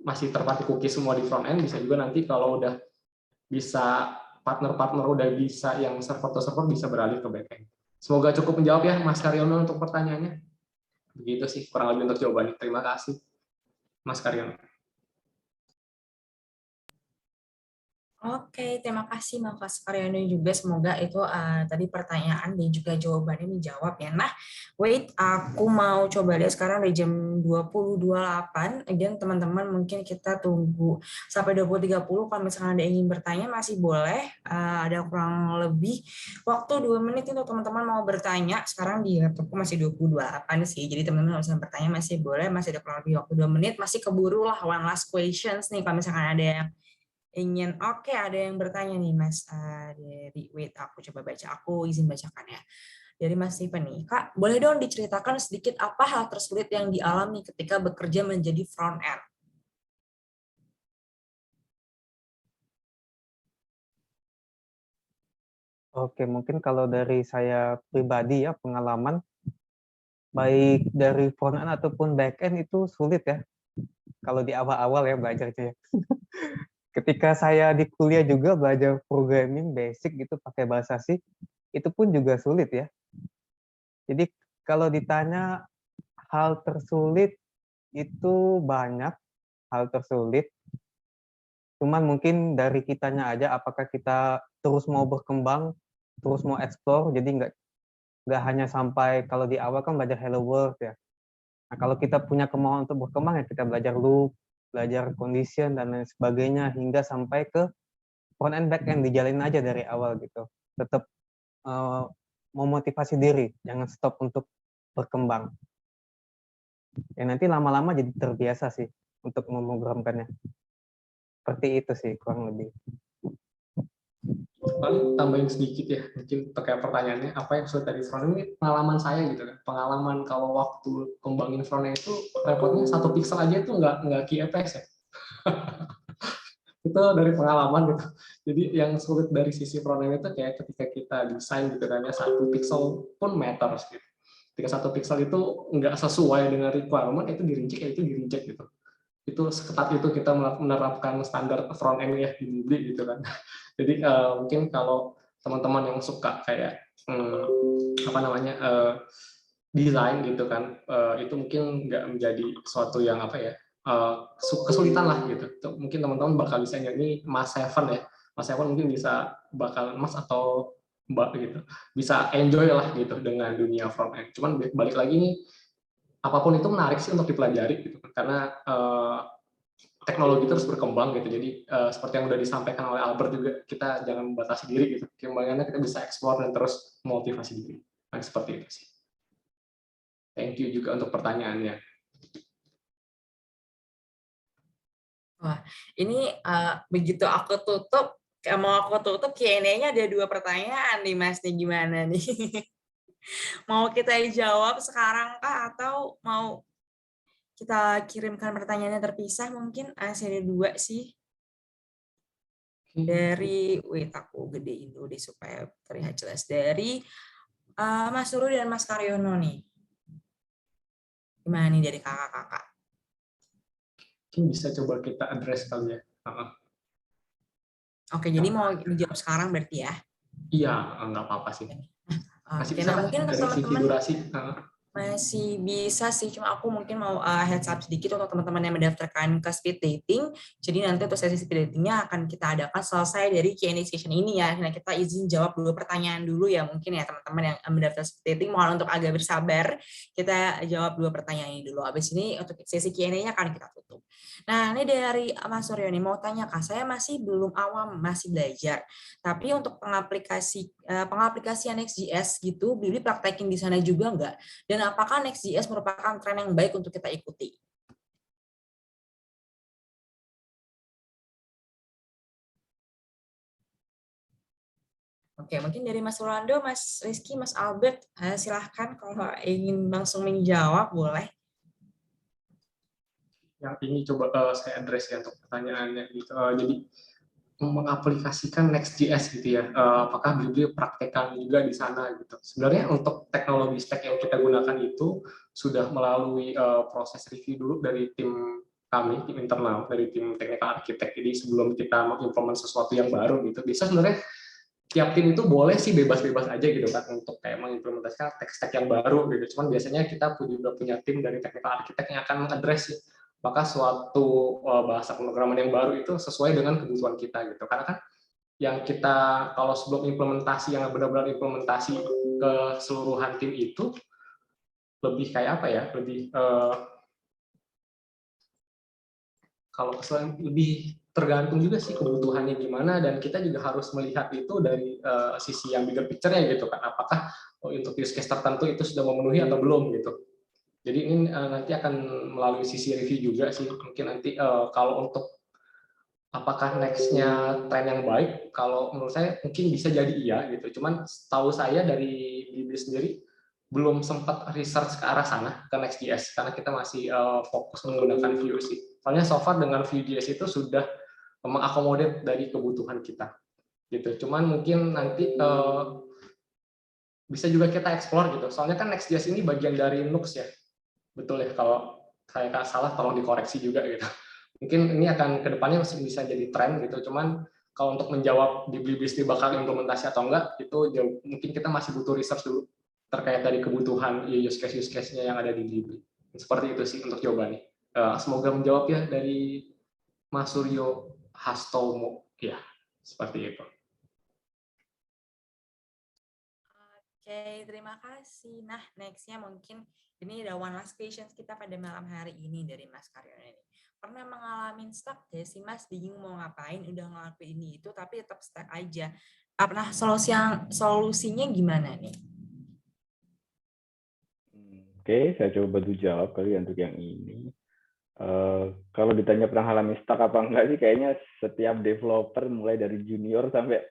masih terpakai cookie semua di front end. Bisa juga nanti kalau udah bisa partner-partner udah bisa yang server to server bisa beralih ke back end. Semoga cukup menjawab ya Mas Karyono untuk pertanyaannya. Begitu sih kurang lebih untuk jawabannya. Terima kasih Mas Karyono. Oke, terima kasih Mas Karyono juga. Semoga itu tadi pertanyaan dan juga jawabannya dijawab ya. Nah, wait, aku mau coba lihat sekarang udah jam 20.28. Again, teman-teman mungkin kita tunggu sampai 20.30. Kalau misalnya ada yang ingin bertanya masih boleh. Ada kurang lebih waktu 2 menit untuk teman-teman mau bertanya. Sekarang di laptopku masih 28 sih. Jadi teman-teman bisa bertanya masih boleh. Masih ada kurang lebih waktu 2 menit. Masih keburu lah one last questions nih kalau misalkan ada yang ingin. Oke, ada yang bertanya nih Mas, dari wait aku coba baca, aku izin bacakan ya. Dari Mas Steven nih, Kak, boleh dong diceritakan sedikit apa hal tersulit yang dialami ketika bekerja menjadi front end? Oke, mungkin kalau dari saya pribadi ya, pengalaman baik dari front end ataupun back end itu sulit ya. Kalau di awal-awal ya belajarnya. Ketika saya di kuliah juga belajar programming basic gitu pakai bahasa C, itu pun juga sulit ya. Jadi kalau ditanya hal tersulit itu banyak hal tersulit. Cuman mungkin dari kitanya aja apakah kita terus mau berkembang, terus mau explore, jadi nggak hanya sampai kalau di awal kan belajar hello world ya. Nah, kalau kita punya kemauan untuk berkembang ya kita belajar loop, belajar condition dan lain sebagainya hingga sampai ke front end back end, dijalin aja dari awal gitu. Tetap memotivasi diri, jangan stop untuk berkembang. Ya nanti lama-lama jadi terbiasa sih untuk memprogramkannya. Seperti itu sih kurang lebih. Paling tambahin sedikit ya, mungkin terkait pertanyaannya apa yang sulit dari front end, ini pengalaman saya gitu kan. Pengalaman kalau waktu kembangin front end itu repotnya 1 pixel aja itu nggak QFS ya. Itu dari pengalaman gitu. Jadi yang sulit dari sisi front end itu kayak ketika kita desain gitu kan ya, 1 pixel pun matters gitu. Ketika 1 pixel itu nggak sesuai dengan requirement, itu di-reject gitu. Itu seketat itu kita menerapkan standar front end ya di Blibli gitu kan. Jadi mungkin kalau teman-teman yang suka kayak apa namanya desain gitu kan, itu mungkin nggak menjadi suatu yang apa ya, kesulitan lah gitu. Mungkin teman-teman bakal bisa nyanyi Mas Seven ya. Mas Seven mungkin bisa bakal Mas atau Mbak gitu bisa enjoy lah gitu dengan dunia front end. Cuman balik lagi nih, apapun itu menarik sih untuk dipelajari gitu, karena teknologi terus berkembang gitu. Jadi seperti yang udah disampaikan oleh Albert juga, kita jangan membatasi diri gitu. Gimana kita bisa explore dan terus memotivasi diri. Nah, seperti itu sih. Thank you juga untuk pertanyaannya. Wah, ini begitu aku tutup, mau aku tutup Q&A-nya ada 2 pertanyaan nih Mas, nih gimana nih? Mau kita jawab sekarang kah atau mau kita kirimkan pertanyaannya terpisah mungkin? Ada 2 sih. Dari, wait aku gedein dulu deh supaya terlihat jelas. Dari Mas Suru dan Mas Karyono nih. Gimana nih dari kakak-kakak? Mungkin bisa coba kita address kali ya. Oke, jadi mau dijawab sekarang berarti ya? Iya, nggak apa-apa sih. Masih Oke, bisa nah kan mungkin untuk dari sisi teman-teman durasi. masih bisa sih, cuma aku mungkin mau heads up sedikit untuk teman-teman yang mendaftarkan ke speed dating. Jadi nanti untuk sesi speed datingnya akan kita adakan selesai dari Q&A session ini ya. Nah, kita izin jawab 2 pertanyaan dulu ya mungkin ya teman-teman yang mendaftar speed dating. Mohon untuk agak bersabar. Kita jawab 2 pertanyaan ini dulu. Habis ini untuk sesi Q&A-nya akan kita tutup. Nah, ini dari Mas Suryo nih, mau tanya Kak, saya masih belum awam, masih belajar. Tapi untuk pengaplikasian Next.js gitu, Billy praktekin di sana juga nggak? Dan apakah Next.js merupakan tren yang baik untuk kita ikuti? Oke, mungkin dari Mas Rolando, Mas Rizky, Mas Albert, silahkan kalau ingin langsung menjawab, boleh. Yang ini coba saya address ya untuk pertanyaannya. Gitu. Jadi mengaplikasikan Next.js gitu ya, apakah beliau praktekkan juga di sana gitu. Sebenarnya untuk teknologi stack yang kita gunakan itu sudah melalui proses review dulu dari tim kami, tim internal, dari tim technical architect. Jadi sebelum kita mengimplement sesuatu yang baru gitu, bisa sebenarnya tiap tim itu boleh sih bebas-bebas aja gitu kan untuk kayak mengimplementasikan tech stack yang baru gitu. Cuman biasanya kita juga punya tim dari technical architect yang akan mengadres maka suatu bahasa pemrograman yang baru itu sesuai dengan kebutuhan kita gitu. Karena kan yang kita kalau sebelum implementasi yang benar-benar implementasi ke seluruhan tim itu lebih kayak apa ya? Lebih kalau lebih tergantung juga sih kebutuhannya gimana, dan kita juga harus melihat itu dari sisi yang bigger picture-nya gitu kan, apakah untuk use case tertentu itu sudah memenuhi atau belum gitu. Jadi ini nanti akan melalui sisi review juga sih, mungkin nanti kalau untuk apakah next-nya tren yang baik, kalau menurut saya mungkin bisa jadi iya gitu, cuman tahu saya dari Bibi sendiri belum sempat research ke arah sana, ke Next.js, karena kita masih fokus menggunakan Vue sih. Soalnya so far dengan Vue.js itu sudah mengakomodir dari kebutuhan kita. Gitu. Cuman mungkin nanti bisa juga kita explore gitu. Soalnya kan Next.js ini bagian dari Nux ya. Betul ya, kalau saya salah tolong dikoreksi juga gitu. Mungkin ini akan kedepannya masih bisa jadi tren gitu. Cuman kalau untuk menjawab di Bliblis bakal implementasi atau enggak, itu mungkin kita masih butuh research dulu terkait dari kebutuhan use case-nya yang ada di Blibli. Seperti itu sih untuk jawabannya. Semoga menjawab ya dari Mas Suryo Hastomo. Ya, seperti itu. Oke, terima kasih. Nah, next-nya mungkin ini ada one last questions kita pada malam hari ini dari Mas Karyono ini. Pernah mengalami stuck ya sih Mas, bingung mau ngapain, udah ngelakuin ini itu tapi tetap stuck aja. Pernah solusinya gimana nih? Oke, saya coba bantu jawab kali untuk yang ini. Kalau ditanya pernah ngalamin stuck apa enggak sih, kayaknya setiap developer mulai dari junior sampai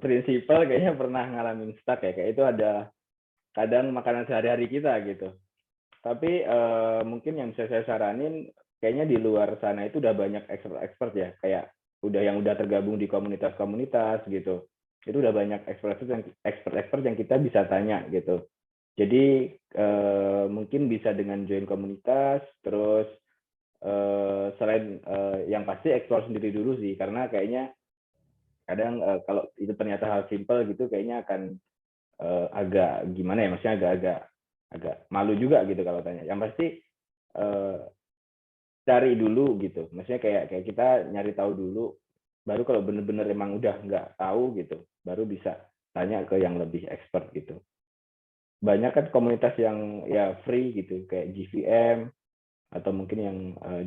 prinsipal kayaknya pernah ngalamin stuck ya. Kayak itu ada kadang makanan sehari-hari kita gitu. Tapi mungkin yang bisa saya saranin, kayaknya di luar sana itu udah banyak expert ya, kayak yang udah tergabung di komunitas-komunitas gitu. Itu udah banyak expert yang kita bisa tanya gitu. Jadi mungkin bisa dengan join komunitas, terus selain yang pasti explore sendiri dulu sih, karena kayaknya kadang kalau itu ternyata hal simple gitu, kayaknya akan agak gimana ya, maksudnya agak malu juga gitu kalau tanya. Yang pasti cari dulu gitu, maksudnya kayak kita nyari tahu dulu, baru kalau bener-bener emang udah nggak tahu gitu, baru bisa tanya ke yang lebih expert gitu. banyak kan komunitas yang ya free gitu, kayak JVM atau mungkin yang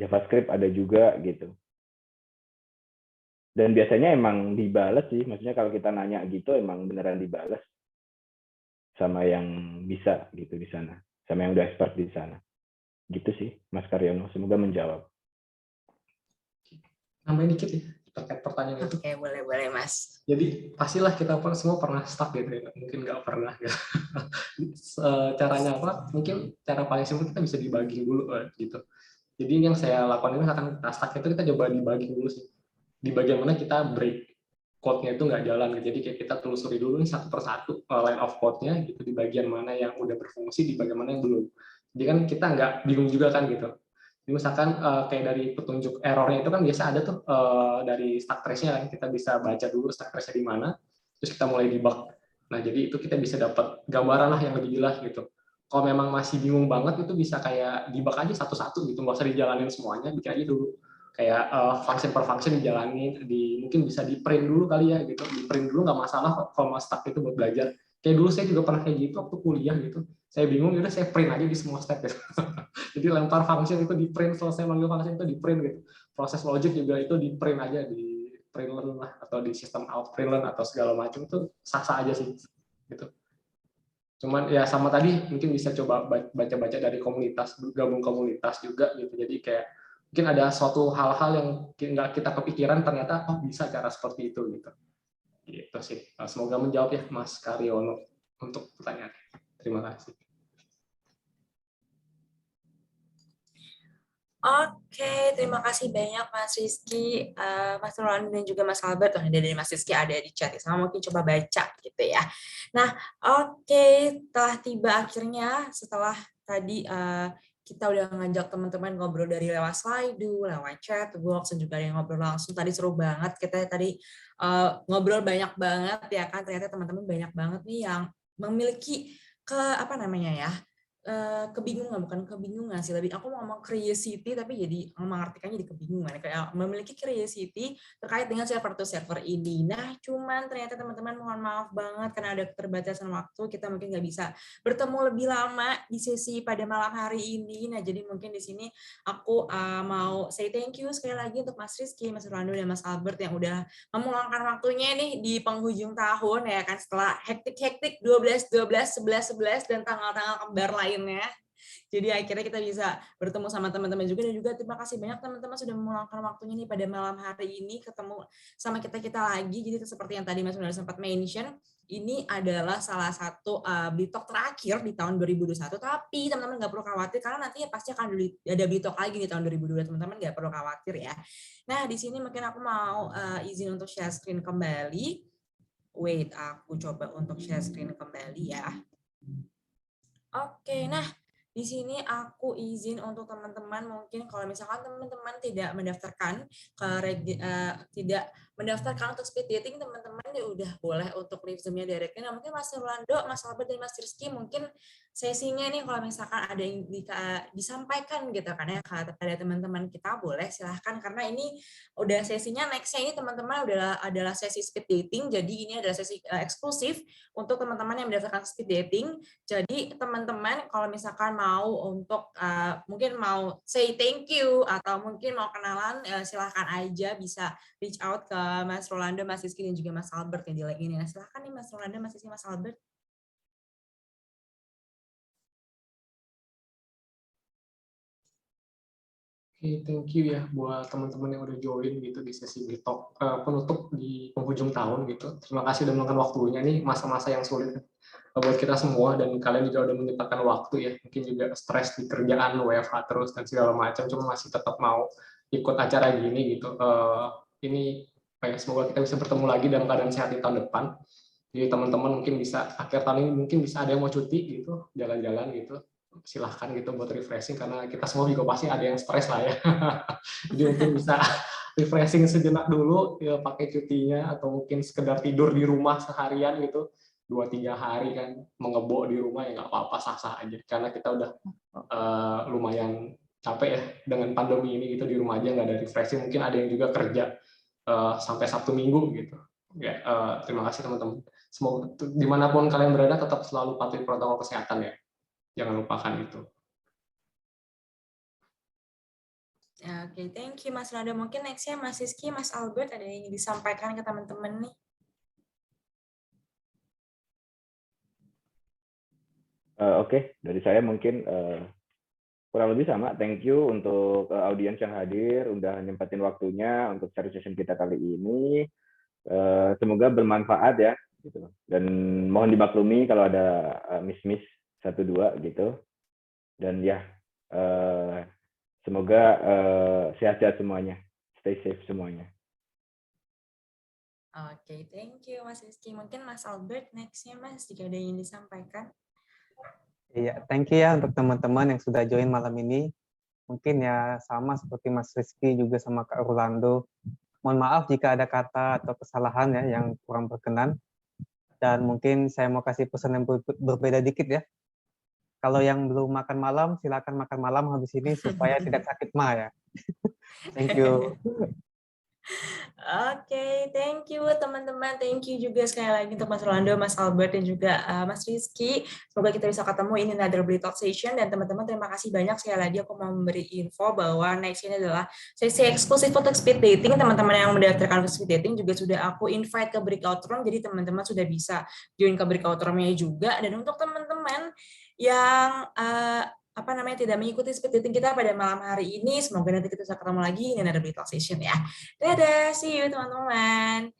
JavaScript ada juga gitu. Dan biasanya emang dibales sih, maksudnya kalau kita nanya gitu emang beneran dibales sama yang bisa gitu di sana, sama yang udah expert di sana. Gitu sih, Mas Karyono. Semoga menjawab. Nambahin dikit ya terkait pertanyaan itu. Oke, boleh Mas. Jadi pastilah kita semua pernah stuck gitu ya, mungkin nggak pernah ya. Caranya apa? Mungkin cara paling simpel kita bisa dibagi dulu gitu. Jadi yang saya lakukan ini misalkan kita stuck itu kita coba dibagi dulu sih. Di bagian mana kita break code-nya itu nggak jalan gitu. Jadi kayak kita telusuri dulu nih satu persatu line of code-nya gitu, di bagian mana yang udah berfungsi, di bagian mana yang belum. Jadi kan kita nggak bingung juga kan gitu. Jadi misalkan kayak dari petunjuk errornya itu kan biasa ada tuh dari stack trace-nya kan, kita bisa baca dulu stack trace-nya di mana, terus kita mulai debug. Nah jadi itu kita bisa dapat gambaran lah yang lebih jelas gitu. Kalau memang masih bingung banget itu bisa kayak debug aja satu-satu gitu, nggak usah dijalanin semuanya, bikin aja dulu kayak function per function dijalanin, mungkin bisa di print dulu kali ya gitu, di print dulu nggak masalah kalau mau stuck itu buat belajar. Kayak dulu saya juga pernah kayak gitu waktu kuliah gitu, saya bingung udah saya print aja di semua step gitu. Jadi lempar function itu di print, selesai manggil function itu di print gitu, proses logic juga itu di print aja, di println lah atau di sistem out println atau segala macam, itu sah-sah aja sih gitu. Cuman ya sama tadi mungkin bisa coba baca-baca dari komunitas, gabung komunitas juga gitu. Jadi kayak mungkin ada suatu hal-hal yang nggak kita kepikiran ternyata bisa cara seperti itu gitu. Gitu sih. Semoga menjawab ya Mas Karyono untuk pertanyaan. Terima kasih. Oke, terima kasih banyak Mas Rizky, Mas Rolando dan juga Mas Albert. Ada dari Mas Rizky ada di chat, sama mungkin coba baca gitu ya. Nah, oke, telah tiba akhirnya setelah tadi kita udah ngajak teman-teman ngobrol dari lewat Slido, lewat chat, box, dan juga ada yang ngobrol langsung. Tadi seru banget, kita tadi ngobrol banyak banget ya kan. Ternyata teman-teman banyak banget nih yang memiliki bukan kebingungan sih, lebih aku mau ngomong curiosity tapi jadi mengartikannya jadi kebingungan, kayak memiliki curiosity terkait dengan server to server ini. Nah, cuman ternyata teman-teman mohon maaf banget karena ada keterbatasan waktu, kita mungkin nggak bisa bertemu lebih lama di sesi pada malam hari ini. Nah, jadi mungkin di sini aku mau say thank you sekali lagi untuk Mas Rizky, Mas Rolando, dan Mas Albert yang udah meluangkan waktunya nih di penghujung tahun ya kan, setelah hektik-hektik 12, 11, 11, 11 dan tanggal-tanggal kembar lainnya. Jadi akhirnya kita bisa bertemu sama teman-teman juga, dan juga terima kasih banyak teman-teman sudah meluangkan waktunya nih pada malam hari ini ketemu sama kita lagi. Jadi seperti yang tadi Mas Ronaldo sempat mention, ini adalah salah satu Blitalk terakhir di tahun 2021, tapi teman-teman nggak perlu khawatir karena nantinya pasti akan ada Blitalk lagi di tahun 2022, teman-teman nggak perlu khawatir ya. Nah, di sini mungkin aku mau izin untuk share screen kembali. Wait, aku coba untuk share screen kembali ya. Oke, nah di sini aku izin untuk teman-teman, mungkin kalau misalkan teman-teman tidak mendaftarkan tidak mendaftarkan untuk speed dating, teman-teman ya udah boleh untuk leave Zoom-nya directly. Nah, mungkin Mas Rolando, Mas Albert, dan Mas Rizky mungkin sesinya nih kalau misalkan ada yang disampaikan gitu kan ya kepada teman-teman kita, boleh silahkan, karena ini udah sesinya nextnya ini teman-teman adalah sesi speed dating, jadi ini adalah sesi eksklusif untuk teman-teman yang mendaftarkan speed dating. Jadi teman-teman kalau misalkan mau untuk mungkin mau say thank you atau mungkin mau kenalan, silahkan aja bisa reach out ke Mas Rolando, Mas Rizky, dan juga Mas Albert yang di link ini. Nah, silahkan nih Mas Rolando, Mas Rizky, Mas Albert. Oke, thank you ya buat teman-teman yang udah join gitu di sesi Blitalk penutup di penghujung tahun gitu. Terima kasih udah meluangkan waktunya nih, masa-masa yang sulit buat kita semua, dan kalian juga udah menyempatkan waktu ya. Mungkin juga stres di kerjaan, WFH terus dan segala macam, cuma masih tetap mau ikut acara gini gitu. Ini semoga kita bisa bertemu lagi dalam keadaan sehat di tahun depan. Jadi teman-teman mungkin bisa akhir tahun ini mungkin bisa ada yang mau cuti gitu, jalan-jalan gitu. Silahkan gitu buat refreshing, karena kita semua juga pasti ada yang stres lah ya. Jadi mungkin bisa refreshing sejenak dulu ya, pakai cutinya, atau mungkin sekedar tidur di rumah seharian gitu 2-3 hari kan, mengebok di rumah ya nggak apa-apa, sah-sah aja, karena kita udah lumayan capek ya dengan pandemi ini gitu, di rumah aja nggak ada refreshing. Mungkin ada yang juga kerja sampai Sabtu Minggu gitu, Ya, terima kasih teman-teman. Semoga dimanapun kalian berada tetap selalu patuhi protokol kesehatan ya. Jangan lupakan itu. Oke, thank you Mas Randa. Mungkin next-nya Mas Rizky, Mas Albert ada yang ingin disampaikan ke teman-teman nih. Oke, dari saya mungkin kurang lebih sama. Thank you untuk audiens yang hadir, udah nyempetin waktunya untuk sharing session kita kali ini. Semoga bermanfaat ya, gitu. Dan mohon dimaklumi kalau ada miss-miss 1-2 gitu. Dan ya, semoga sehat-sehat semuanya, stay safe semuanya. Oke, thank you Mas Rizky. Mungkin Mas Albert next-nya Mas, jika ada yang ingin disampaikan. Iya, thank you ya untuk teman-teman yang sudah join malam ini. Mungkin ya sama seperti Mas Rizky juga sama Kak Rolando. Mohon maaf jika ada kata atau kesalahan ya yang kurang berkenan. Dan mungkin saya mau kasih pesan yang berbeda dikit ya. Kalau yang belum makan malam, silakan makan malam habis ini supaya tidak sakit ma ya. Thank you. Oke, thank you teman-teman. Thank you juga sekali lagi untuk Mas Rolando, Mas Albert, dan juga Mas Rizky. Semoga kita bisa ketemu ini another Break Talk Session. Dan teman-teman terima kasih banyak sekali lagi. Aku mau memberi info bahwa next ini adalah sesi eksklusif untuk speed dating. Teman-teman yang mendaftarkan speed dating juga sudah aku invite ke breakout room. Jadi teman-teman sudah bisa join ke breakout room-nya juga. Dan untuk teman-teman yang tidak mengikuti speed dating kita pada malam hari ini, semoga nanti kita bisa ketemu lagi di another Break Talk Session ya. Dadah, see you teman-teman.